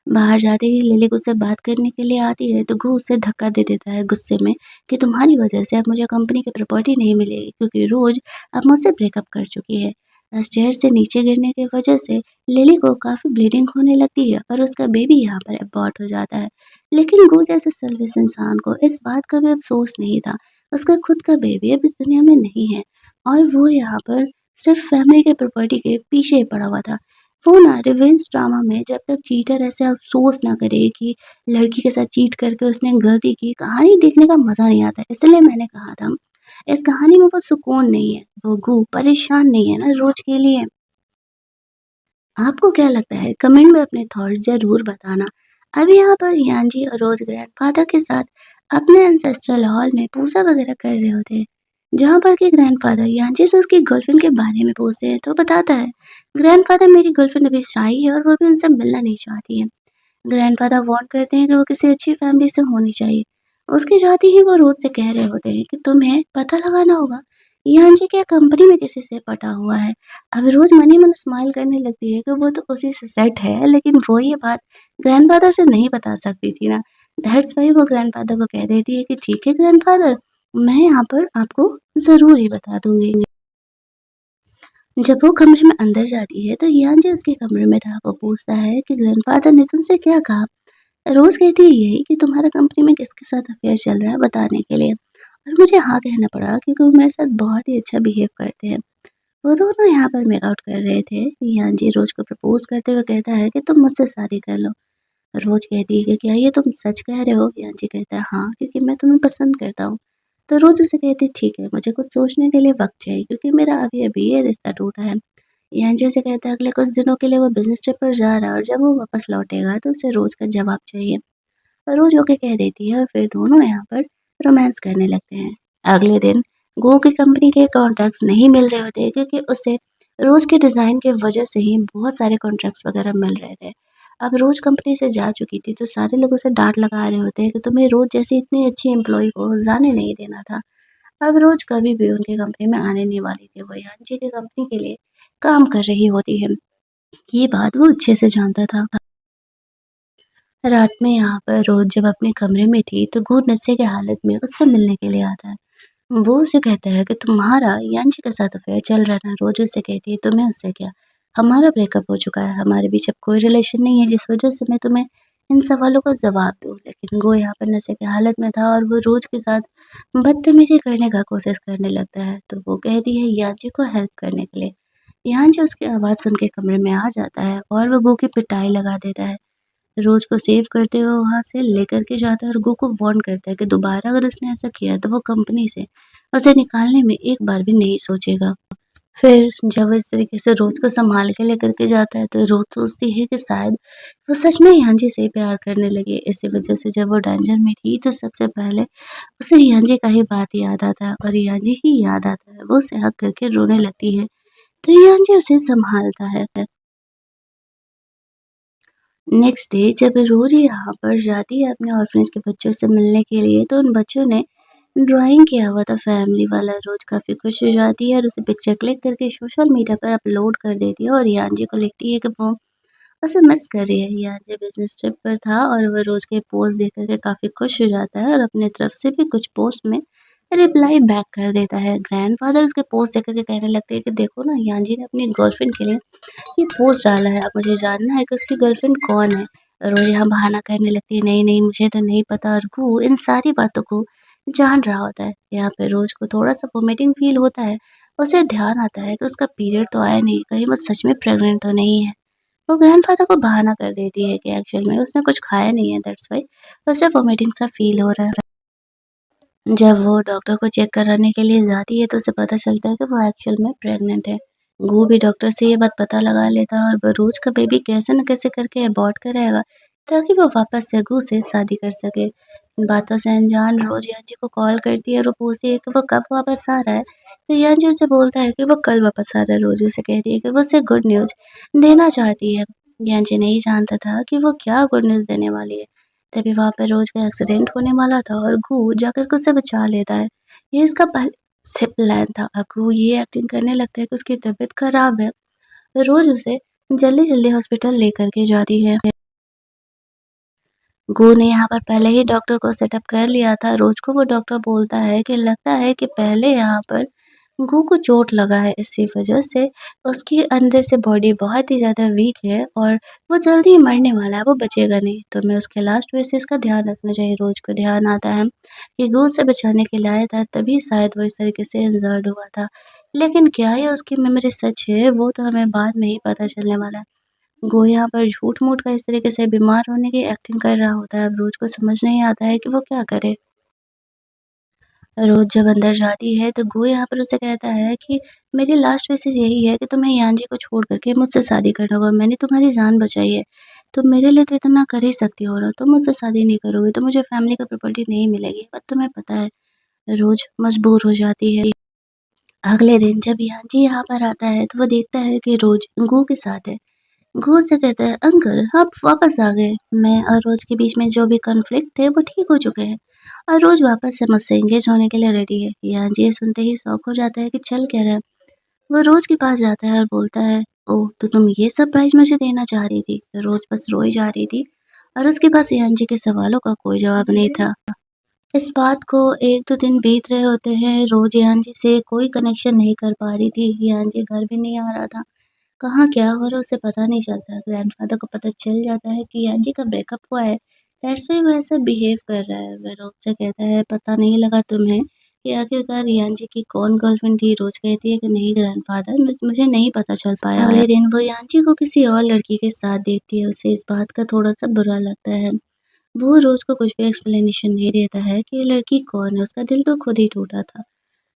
बाहर जाते ही लिली उससे बात करने के लिए आती है तो गू उसे धक्का दे देता है गुस्से में कि तुम्हारी वजह से अब मुझे कंपनी की प्रॉपर्टी नहीं मिलेगी, क्योंकि रोज़ अब मुझसे ब्रेकअप कर चुकी है। स्टेयर से नीचे गिरने की वजह से लिली को काफ़ी ब्लीडिंग होने लगती है और उसका बेबी यहाँ पर अबॉर्ट हो जाता है। लेकिन गू जैसे सेल्फिश इंसान को इस बात का भी अफ़सोस नहीं था। उसका खुद का बेबी अब इस दुनिया में नहीं है और वो यहाँ पर सिर्फ़ फैमिली के प्रॉपर्टी के पीछे पड़ा हुआ था। वो ना रिवेंज ड्रामा में जब तक चीटर ऐसे अफ़सोस ना करे कि लड़की के साथ चीट करके उसने गलती की, कहानी देखने का मज़ा नहीं आता। इसलिए मैंने कहा था, इस कहानी में वो सुकून नहीं है, वो गू परेशान नहीं है ना रोज़ के लिए। आपको क्या लगता है? कमेंट में अपने थॉट्स ज़रूर बताना। अब यहाँ पर यान्जी और रोज़ ग्रैंडफ़ादर के साथ अपने एंसेस्ट्रल हॉल में पूजा वगैरह कर रहे होते हैं, जहाँ पर कि ग्रैंडफ़ादर यान्जी से उसकी गर्लफ्रेंड के बारे में पूछते हैं तो बताता है, ग्रैंडफ़ादर मेरी गर्लफ्रेंड अभी शाई है और वो भी उनसे मिलना नहीं चाहती है। ग्रैंडफ़ादर वार्न करते हैं कि वो किसी अच्छी फैमिली से होनी चाहिए। उसके जाते ही वो रोज़ से कह रहे होते हैं कि तुम्हें पता लगाना होगा, यान्जी क्या कंपनी में किसी से पटा हुआ है। अब रोज़ मन ही मन स्माइल करने लगती है कि वो तो उसी से सेट है, लेकिन वो ये बात ग्रैंडफ़ादर से नहीं बता सकती थी ना। दैट्स व्हाई वो ग्रैंडफ़ादर को कह देती है कि ठीक है ग्रैंडफ़ादर, मैं यहाँ पर आपको ज़रूर ही बता दूँगी। जब वो कमरे में अंदर जाती है तो यान्जी उसके कमरे में था। वो पूछता है कि ग्रैंडफ़ादर ने तुमसे क्या कहा? रोज़ कहती है यही कि तुम्हारा कंपनी में किसके साथ अफ़ेयर चल रहा है बताने के लिए, और मुझे हाँ कहना पड़ा क्योंकि वो मेरे साथ बहुत ही अच्छा बिहेव करते हैं। वो दोनों यहाँ पर मेक आउट कर रहे थे। यान्जी रोज़ को प्रपोज़ करते हुए कहता है कि तुम मुझसे शादी कर लो। रोज़ कहती है कि क्या ये तुम सच कह रहे हो? यान्जी कहता है हाँ, क्योंकि मैं तुम्हें पसंद करता हूँ। तो रोज़ उसे कहती है ठीक है, मुझे कुछ सोचने के लिए वक़्त चाहिए क्योंकि मेरा अभी-अभी ये रिश्ता टूटा है। यान्जी से कहता है अगले कुछ दिनों के लिए वो बिज़नेस ट्रिप पर जा रहा है और जब वो वापस लौटेगा तो उसे रोज़ का जवाब चाहिए। रोज़ ओके कह देती है और फिर दोनों यहाँ पर रोमांस करने लगते हैं। अगले दिन गो की कंपनी के कॉन्ट्रैक्ट्स नहीं मिल रहे होते क्योंकि उसे रोज़ के डिज़ाइन की वजह से ही बहुत सारे कॉन्ट्रैक्ट्स वगैरह मिल रहे थे। अब रोज़ कंपनी से जा चुकी थी तो सारे लोग उसे डाँट लगा रहे होते हैं कि तुम्हें रोज़ जैसी इतनी अच्छी एम्प्लॉयी को जाने नहीं देना था। अब रोज़ कभी भी उनकी कंपनी में आने नहीं वाली थी। वो यान्जी की कंपनी के लिए काम कर रही होती है। ये बात वो अच्छे से जानता था। रात में यहाँ पर रोज़ जब अपने कमरे में थी तो गूढ़ नशे की हालत में उससे मिलने के लिए आता है। वो उसे कहता है कि तुम्हारा यांजी के साथ अफेयर चल रहा है ना, रोज़ उसे कहती है तुम्हें उससे क्या? हमारा ब्रेकअप हो चुका है, हमारे बीच अब कोई रिलेशन नहीं है जिस वज़ह से मैं तुम्हें इन सवालों का जवाब दूँ। लेकिन वो यहाँ पर नशे की हालत में था और वो रोज़ के साथ बदतमीज़ी करने का कोशिश करने लगता है। तो वो कहती है यांजी को हेल्प करने के लिए। यांजी उसकी आवाज़ सुन के कमरे में आ जाता है और वो गू की पिटाई लगा देता है। रोज़ को सेव करते हुए वहाँ से लेकर के जाता है और गो को वार्न करता है कि दोबारा अगर उसने ऐसा किया तो वो कंपनी से उसे निकालने में एक बार भी नहीं सोचेगा। फिर जब वो इस तरीके से रोज़ को सँभाल के लेकर के जाता है तो रोज़ सोचती है कि शायद वो सच में यांजी से ही प्यार करने लगे। इसी वज़ह से जब वो डेंजर में थी तो सबसे पहले उसे यांजी का ही बात याद आता है और यांजी ही याद आता है। वो उसे हग करके रोने लगती है, तो यांजी उसे सँभालता है। नेक्स्ट डे जब रोज़ यहाँ पर जाती है अपने ऑर्फनेज के बच्चों से मिलने के लिए तो उन बच्चों ने ड्राइंग किया हुआ था फैमिली वाला। रोज़ काफ़ी खुश हो जाती है और उसे पिक्चर क्लिक करके सोशल मीडिया पर अपलोड कर देती है और यांजी को लिखती है कि वो उसे मिस कर रही है। यांजी बिज़नेस ट्रिप पर था और वह रोज़ के पोस्ट देख कर के काफ़ी खुश हो जाता है और अपने तरफ से भी कुछ पोस्ट में रिप्लाई बैक कर देता है। ग्रैंडफ़ादर उसके पोस्ट देख कर के कहने लगते हैं कि देखो ना, यांजी ने अपनी गर्लफ्रेंड के लिए ये पोस्ट डाला है, अब मुझे जानना है कि उसकी गर्लफ्रेंड कौन है? और वो यहाँ बहाना करने लगती है, नहीं, नहीं मुझे तो नहीं पता, और वो इन सारी बातों को जान रहा होता है। यहाँ पे रोज़ को थोड़ा-सा वोमिटिंग फ़ील होता है। उसे ध्यान आता है कि उसका पीरियड तो आया नहीं, कहीं वो सच में प्रेग्नेंट तो नहीं है। वो ग्रैंडफ़ादर को बहाना कर देती है कि एक्चुअल में उसने कुछ खाया नहीं है, दैट्स व्हाई उसे वोमिटिंग सा फ़ील हो रहा है। जब वो डॉक्टर को चेक कराने के लिए जाती है तो उसे पता चलता है कि वो एक्चुअल में प्रेग्नेंट है। गू भी डॉक्टर से ये बात पता लगा लेता है और बरूज का बेबी कैसे न कैसे करके अबॉर्ट कराएगा ताकि वो वापस से गू से शादी कर सके। इन बातों से अनजान रोज यांजी को कॉल करती है और वो पूछती है कि वो कब वापस आ रहा है। तो यांजी उसे बोलता है कि वो कल वापस आ रहा है। रोज उसे कहती है कि वो उसे गुड न्यूज़ देना चाहती है। यांजी नहीं जानता था कि वो क्या गुड न्यूज़ देने वाली है। तभी वहाँ पे रोज़ का एक्सीडेंट होने वाला था और गू जाकर के उसे बचा लेता है। ये इसका पहले से प्लान था। अब गू ये एक्टिंग करने लगता है कि उसकी तबीयत खराब है। रोज़ उसे जल्दी-जल्दी हॉस्पिटल लेकर के जाती है। गू ने यहाँ पर पहले ही डॉक्टर को सेटअप कर लिया था। रोज़ को वो डॉक्टर बोलता है कि लगता है कि पहले यहाँ पर गू को चोट लगा है, इसी वजह से उसके अंदर से बॉडी बहुत ही ज़्यादा वीक है और वो जल्दी ही मरने वाला है, वो बचेगा नहीं। तो हमें उसके लास्ट विशेज़ का ध्यान रखना चाहिए। रोज़ को ध्यान आता है कि गू उसे बचाने के लिए आया था, तभी शायद वो इस तरीके से इंजर्ड हुआ था। लेकिन क्या ये उसकी मेमोरी सच है, वो तो हमें बाद में ही पता चलने वाला है। गो यहाँ पर झूठ-मूठ का इस तरीके से बीमार होने की एक्टिंग कर रहा होता है। अब रोज़ को समझ नहीं आता है कि वो क्या करे। रोज़ जब अंदर जाती है तो गो यहाँ पर उसे कहता है कि मेरी लास्ट विशेज़ यही है कि तुम्हें यांजी को छोड़ कर के मुझसे शादी करना होगा। मैंने तुम्हारी जान बचाई है, तुम मेरे लिए तो इतना कर ही सकती हो ना। तुम मुझसे शादी नहीं करोगी तो मुझे फैमिली का प्रॉपर्टी नहीं मिलेगी। पर तुम्हें पता है, रोज़ मजबूर हो जाती है। अगले दिन जब यांजी यहाँ पर आता है तो वो देखता है कि रोज़ गो के साथ है। गो से कहता है, अंकल आप वापस आ गए। मैं और रोज़ के बीच में जो भी कॉन्फ्लिक्ट थे वो ठीक हो चुके हैं और रोज़ वापस से मुझसे एंगेज होने के लिए रेडी है। यांजी ये सुनते ही शॉक हो जाता है कि चल क्या रहा है। वो रोज़ के पास जाता है और बोलता है, ओह तो तुम ये सरप्राइज़ मुझे देना चाह रही थी। रोज़ बस रोई जा रही थी और उसके पास यांजी के सवालों का कोई जवाब नहीं था। इस बात को 1-2 दिन बीत रहे होते हैं। रोज़ यांजी से कोई कनेक्शन नहीं कर पा रही थी। यांजी घर भी नहीं आ रहा था। कहाँ क्या हो रहा है उसे पता नहीं चलता। ग्रैंडफ़ादर को पता चल जाता है कि यांजी का ब्रेकअप हुआ है। दैट्स व्हाई वो ऐसा बिहेव कर रहा है। वह रोज़ से कहता है, पता नहीं लगा तुम्हें कि आखिरकार यांजी की कौन गर्लफ्रेंड थी? रोज़ कहती है कि नहीं ग्रैंडफ़ादर, मुझे नहीं पता चल पाया। अगले दिन वो यांजी को किसी और लड़की के साथ देखती है। उसे इस बात का थोड़ा-सा बुरा लगता है। वो रोज़ को कुछ भी एक्सप्लेनेशन नहीं देता है कि ये लड़की कौन है। उसका दिल तो खुद ही टूटा था।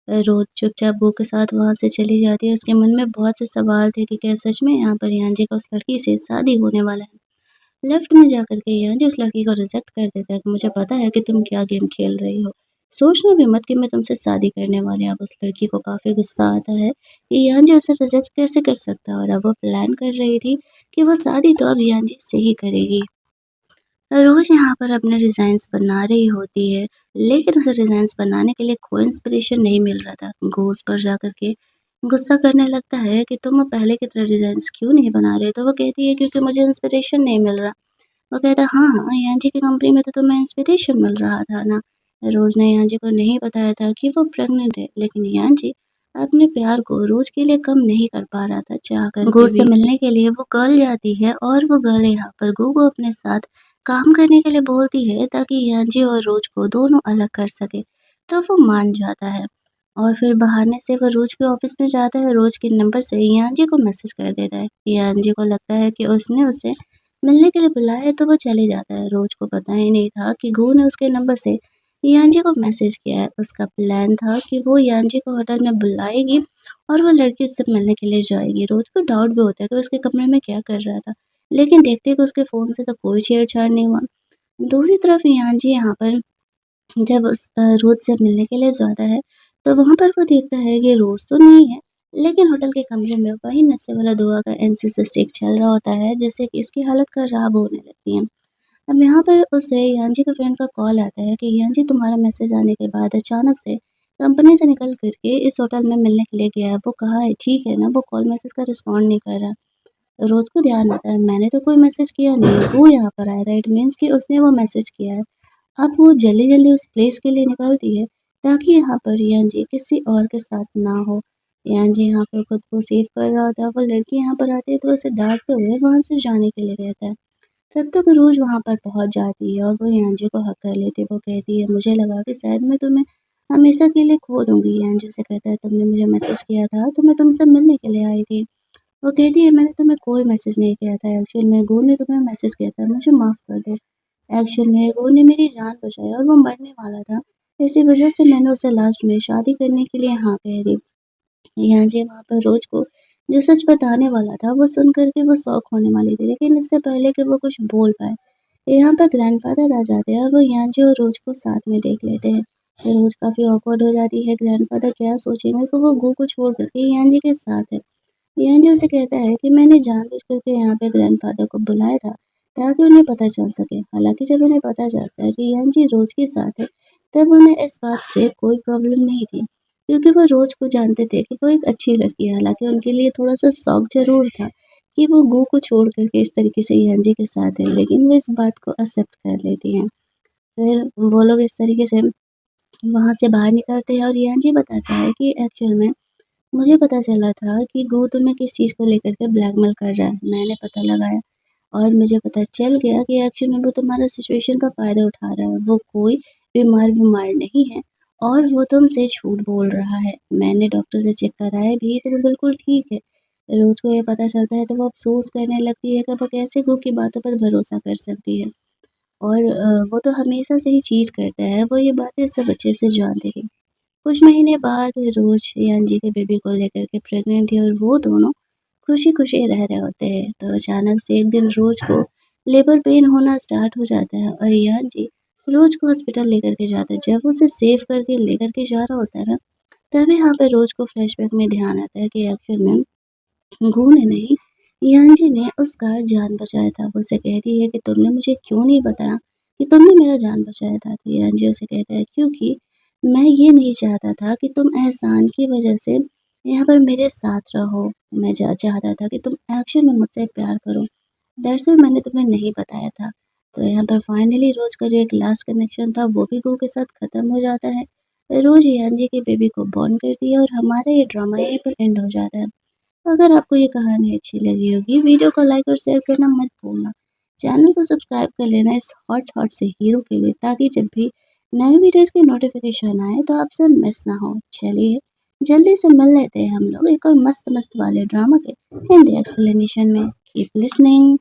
रोज़ चुपचाप बू के साथ वहाँ से चली जाती है। उसके मन में बहुत से सवाल थे कि क्या सच में यहाँ पर यांजी का उस लड़की से शादी होने वाला है। लेफ्ट में जाकर के यांजी उस लड़की को रिजेक्ट कर देता है कि मुझे पता है कि तुम क्या गेम खेल रही हो। सोचना भी मत कि मैं तुमसे शादी करने वाली हूँ। अब उस लड़की को काफ़ी गुस्सा आता है कि यांजी उसे रिजेक्ट कैसे कर सकता है और अब वो प्लान कर रही थी कि वो शादी तो अब यांजी से ही करेगी। रोज़ यहाँ पर अपने डिज़ाइन्स बना रही होती है, लेकिन उसे डिज़ाइन्स बनाने के लिए कोई इंस्पिरेशन नहीं मिल रहा था। गो उस पर जाकर के गुस्सा करने लगता है कि तुम अब पहले की तरह डिज़ाइन्स क्यों नहीं बना रहे? तो वो कहती है क्योंकि मुझे इंस्पिरेशन नहीं मिल रहा। वो कहता है, हाँ, हाँ, यांजी की कंपनी में तो तुम्हें इंस्पिरेशन मिल रहा था ना। रोज़ ने यांजी को नहीं बताया था कि वो प्रेग्नेंट है, लेकिन यांजी अपने प्यार को रोज़ के लिए कम नहीं कर पा रहा था, चाह कर गू से मिलने के लिए वो गर्ल जाती है और वो गर्ल यहाँ पर गू को अपने साथ काम करने के लिए बोलती है ताकि यांजी और रोज़ को दोनों अलग कर सके। तो वो मान जाता है और फिर बहाने से वो रोज़ के ऑफिस में जाता है, रोज़ के नंबर से यांजी को मैसेज कर देता है। यांजी को लगता है कि उसने उसे मिलने के लिए बुलाया है तो वो चले जाता है। रोज़ को पता ही नहीं था कि गू ने उसके नंबर से यांजी को मैसेज किया है। उसका प्लान था कि वो यांजी को होटल में बुलाएगी और वो लड़की उससे मिलने के लिए जाएगी। रोज़ को डाउट भी होता है कि वो उसके कमरे में क्या कर रहा था, लेकिन देखते ही कि उसके फ़ोन से तो कोई छेड़छाड़ नहीं हुआ। दूसरी तरफ यांजी यहाँ पर जब रोज़ से मिलने के लिए जाता है, तो वहाँ पर वो देखता है कि रोज़ तो नहीं है, लेकिन होटल के कमरे में वही नशे वाला दवा का एनसीसी स्टिक चल रहा होता है, जिससे कि इसकी हालत खराब होने लगती है। अब यहाँ पर उसे यांजी के फ्रेंड का कॉल आता है कि यांजी तुम्हारा मैसेज आने के बाद अचानक से कंपनी से निकल कर के इस होटल में मिलने के लिए गया है। वो कहाँ है? ठीक है ना? वो कॉल मैसेज का रिस्पॉन्ड नहीं कर रहा। रोज़ को ध्यान आता है, मैंने तो कोई मैसेज किया नहीं, वो यहाँ पर आया था, इट मीन्स कि उसने वो मैसेज किया है। अब वो जल्दी-जल्दी उस प्लेस के लिए निकलती है ताकि यहाँ पर यांजी किसी और के साथ ना हो। यांजी यहाँ पर खुद को सेव कर रहा था, वो लड़की यहाँ पर आती है तो उसे डाँटते हुए वहाँ से जाने के लिए कहता है। तब तक रोज़ वहाँ पर पहुँच जाती है और वो यांजी को हग कर लेती है। वो कहती है, मुझे लगा कि शायद मैं तुम्हें हमेशा के लिए खो दूँगी। यांजी से कहता है, तुमने मुझे मैसेज किया था तो मैं तुमसे मिलने के लिए आई थी। वो कहती है, मैंने तुम्हें कोई मैसेज नहीं किया था, एक्चुअल में गू ने तुम्हें मैसेज किया था, मुझे माफ़ कर दो। एक्चुअल में गू ने मेरी जान बचाई और वो मरने वाला था, इसी वजह से मैंने उसे लास्ट में शादी करने के लिए हाँ कह दी। यांजी वहाँ पर रोज़ को जो सच बताने वाला था, वो सुन कर के वो शॉक होने वाली थी, लेकिन इससे पहले कि वो कुछ बोल पाए, यहाँ पर ग्रैंडफ़ादर आ जाते हैं और वो यांजी और रोज़ को साथ में देख लेते हैं। रोज़ काफ़ी ऑकवर्ड हो जाती है, ग्रैंडफ़ादर क्या सोचेंगे कि वो गू को छोड़ कर के यांजी के साथ है। यांजी उसे कहता है कि मैंने जानबूझकर के यहाँ पे ग्रैंडफ़ादर को बुलाया था, ताकि उन्हें पता चल सके। हालाँकि जब उन्हें पता चलता है कि यांजी रोज़ के साथ है, तब उन्हें इस बात से कोई प्रॉब्लम नहीं थी, क्योंकि वो रोज़ को जानते थे कि वो एक अच्छी लड़की है। हालाँकि उनके लिए थोड़ा-सा शॉक ज़रूर था कि वो गू को छोड़ कर के इस तरीके से यांजी के साथ है, लेकिन वो इस बात को एक्सेप्ट कर लेती हैं। फिर वो लोग इस तरीके से वहाँ से बाहर निकलते हैं और यांजी बताता है कि एक्चुअल में मुझे पता चला था कि गू तुम्हें किस चीज़ को लेकर के ब्लैकमेल कर रहा है। मैंने पता लगाया और मुझे पता चल गया कि एक्चुअल में वो तुम्हारा सिचुएशन का फ़ायदा उठा रहा है। वो कोई बीमार-विमार नहीं है और वो तुमसे झूठ बोल रहा है। मैंने डॉक्टर से चेक कराया भी तो वो बिल्कुल ठीक है। रोज़ को ये पता चलता है तो वो अफ़सोस करने लगती है कि वो कैसे गू की बातों पर भरोसा कर सकती है और वो तो हमेशा से ही चीट करता है। वो ये बातें सब अच्छे से जानती थी। कुछ महीने बाद रोज़ यांजी के बेबी को लेकर के प्रेग्नेंट थी और वो दोनों खुशी-खुशी रह रहे होते हैं। तो अचानक से एक दिन रोज़ को लेबर पेन होना स्टार्ट हो जाता है और यांजी रोज़ को हॉस्पिटल लेकर के जाता है। जब वो उसे सेव करके लेकर के जा रहा होता है ना, तभी यहाँ पे रोज़ को फ्लैशबैक में ध्यान आता है कि एक्चुअल में गू ने नहीं, यांजी ने उसका जान बचाया था। वो उसे कहती है कि तुमने मुझे क्यों नहीं बताया कि तुमने मेरा जान बचाया था? तो यांजी उसे कहता है, क्योंकि मैं ये नहीं चाहता था कि तुम एहसान की वजह से यहाँ पर मेरे साथ रहो। मैं चाहता था कि तुम एक्चुअल में मुझसे प्यार करो। दैट्स व्हाई मैंने तुम्हें नहीं बताया था। तो यहाँ पर फाइनली रोज़ का जो एक लास्ट कनेक्शन था वो भी गू के साथ ख़त्म हो जाता है। रोज़ यांजी के बेबी को बॉर्न करती है और हमारा ये ड्रामा यहीं पर एंड हो जाता है। अगर आपको ये कहानी अच्छी लगी होगी, वीडियो को लाइक और शेयर करना मत भूलना। चैनल को सब्सक्राइब कर लेना इस हॉट से हीरो के लिए, ताकि जब भी नए वीडियोज़ की नोटिफ़िकेशन आए तो आपसे मिस ना हो। चलिए, जल्दी से मिल लेते हैं हम लोग एक और मस्त-मस्त वाले ड्रामा के हिंदी एक्सप्लेनेशन में। Keep listening.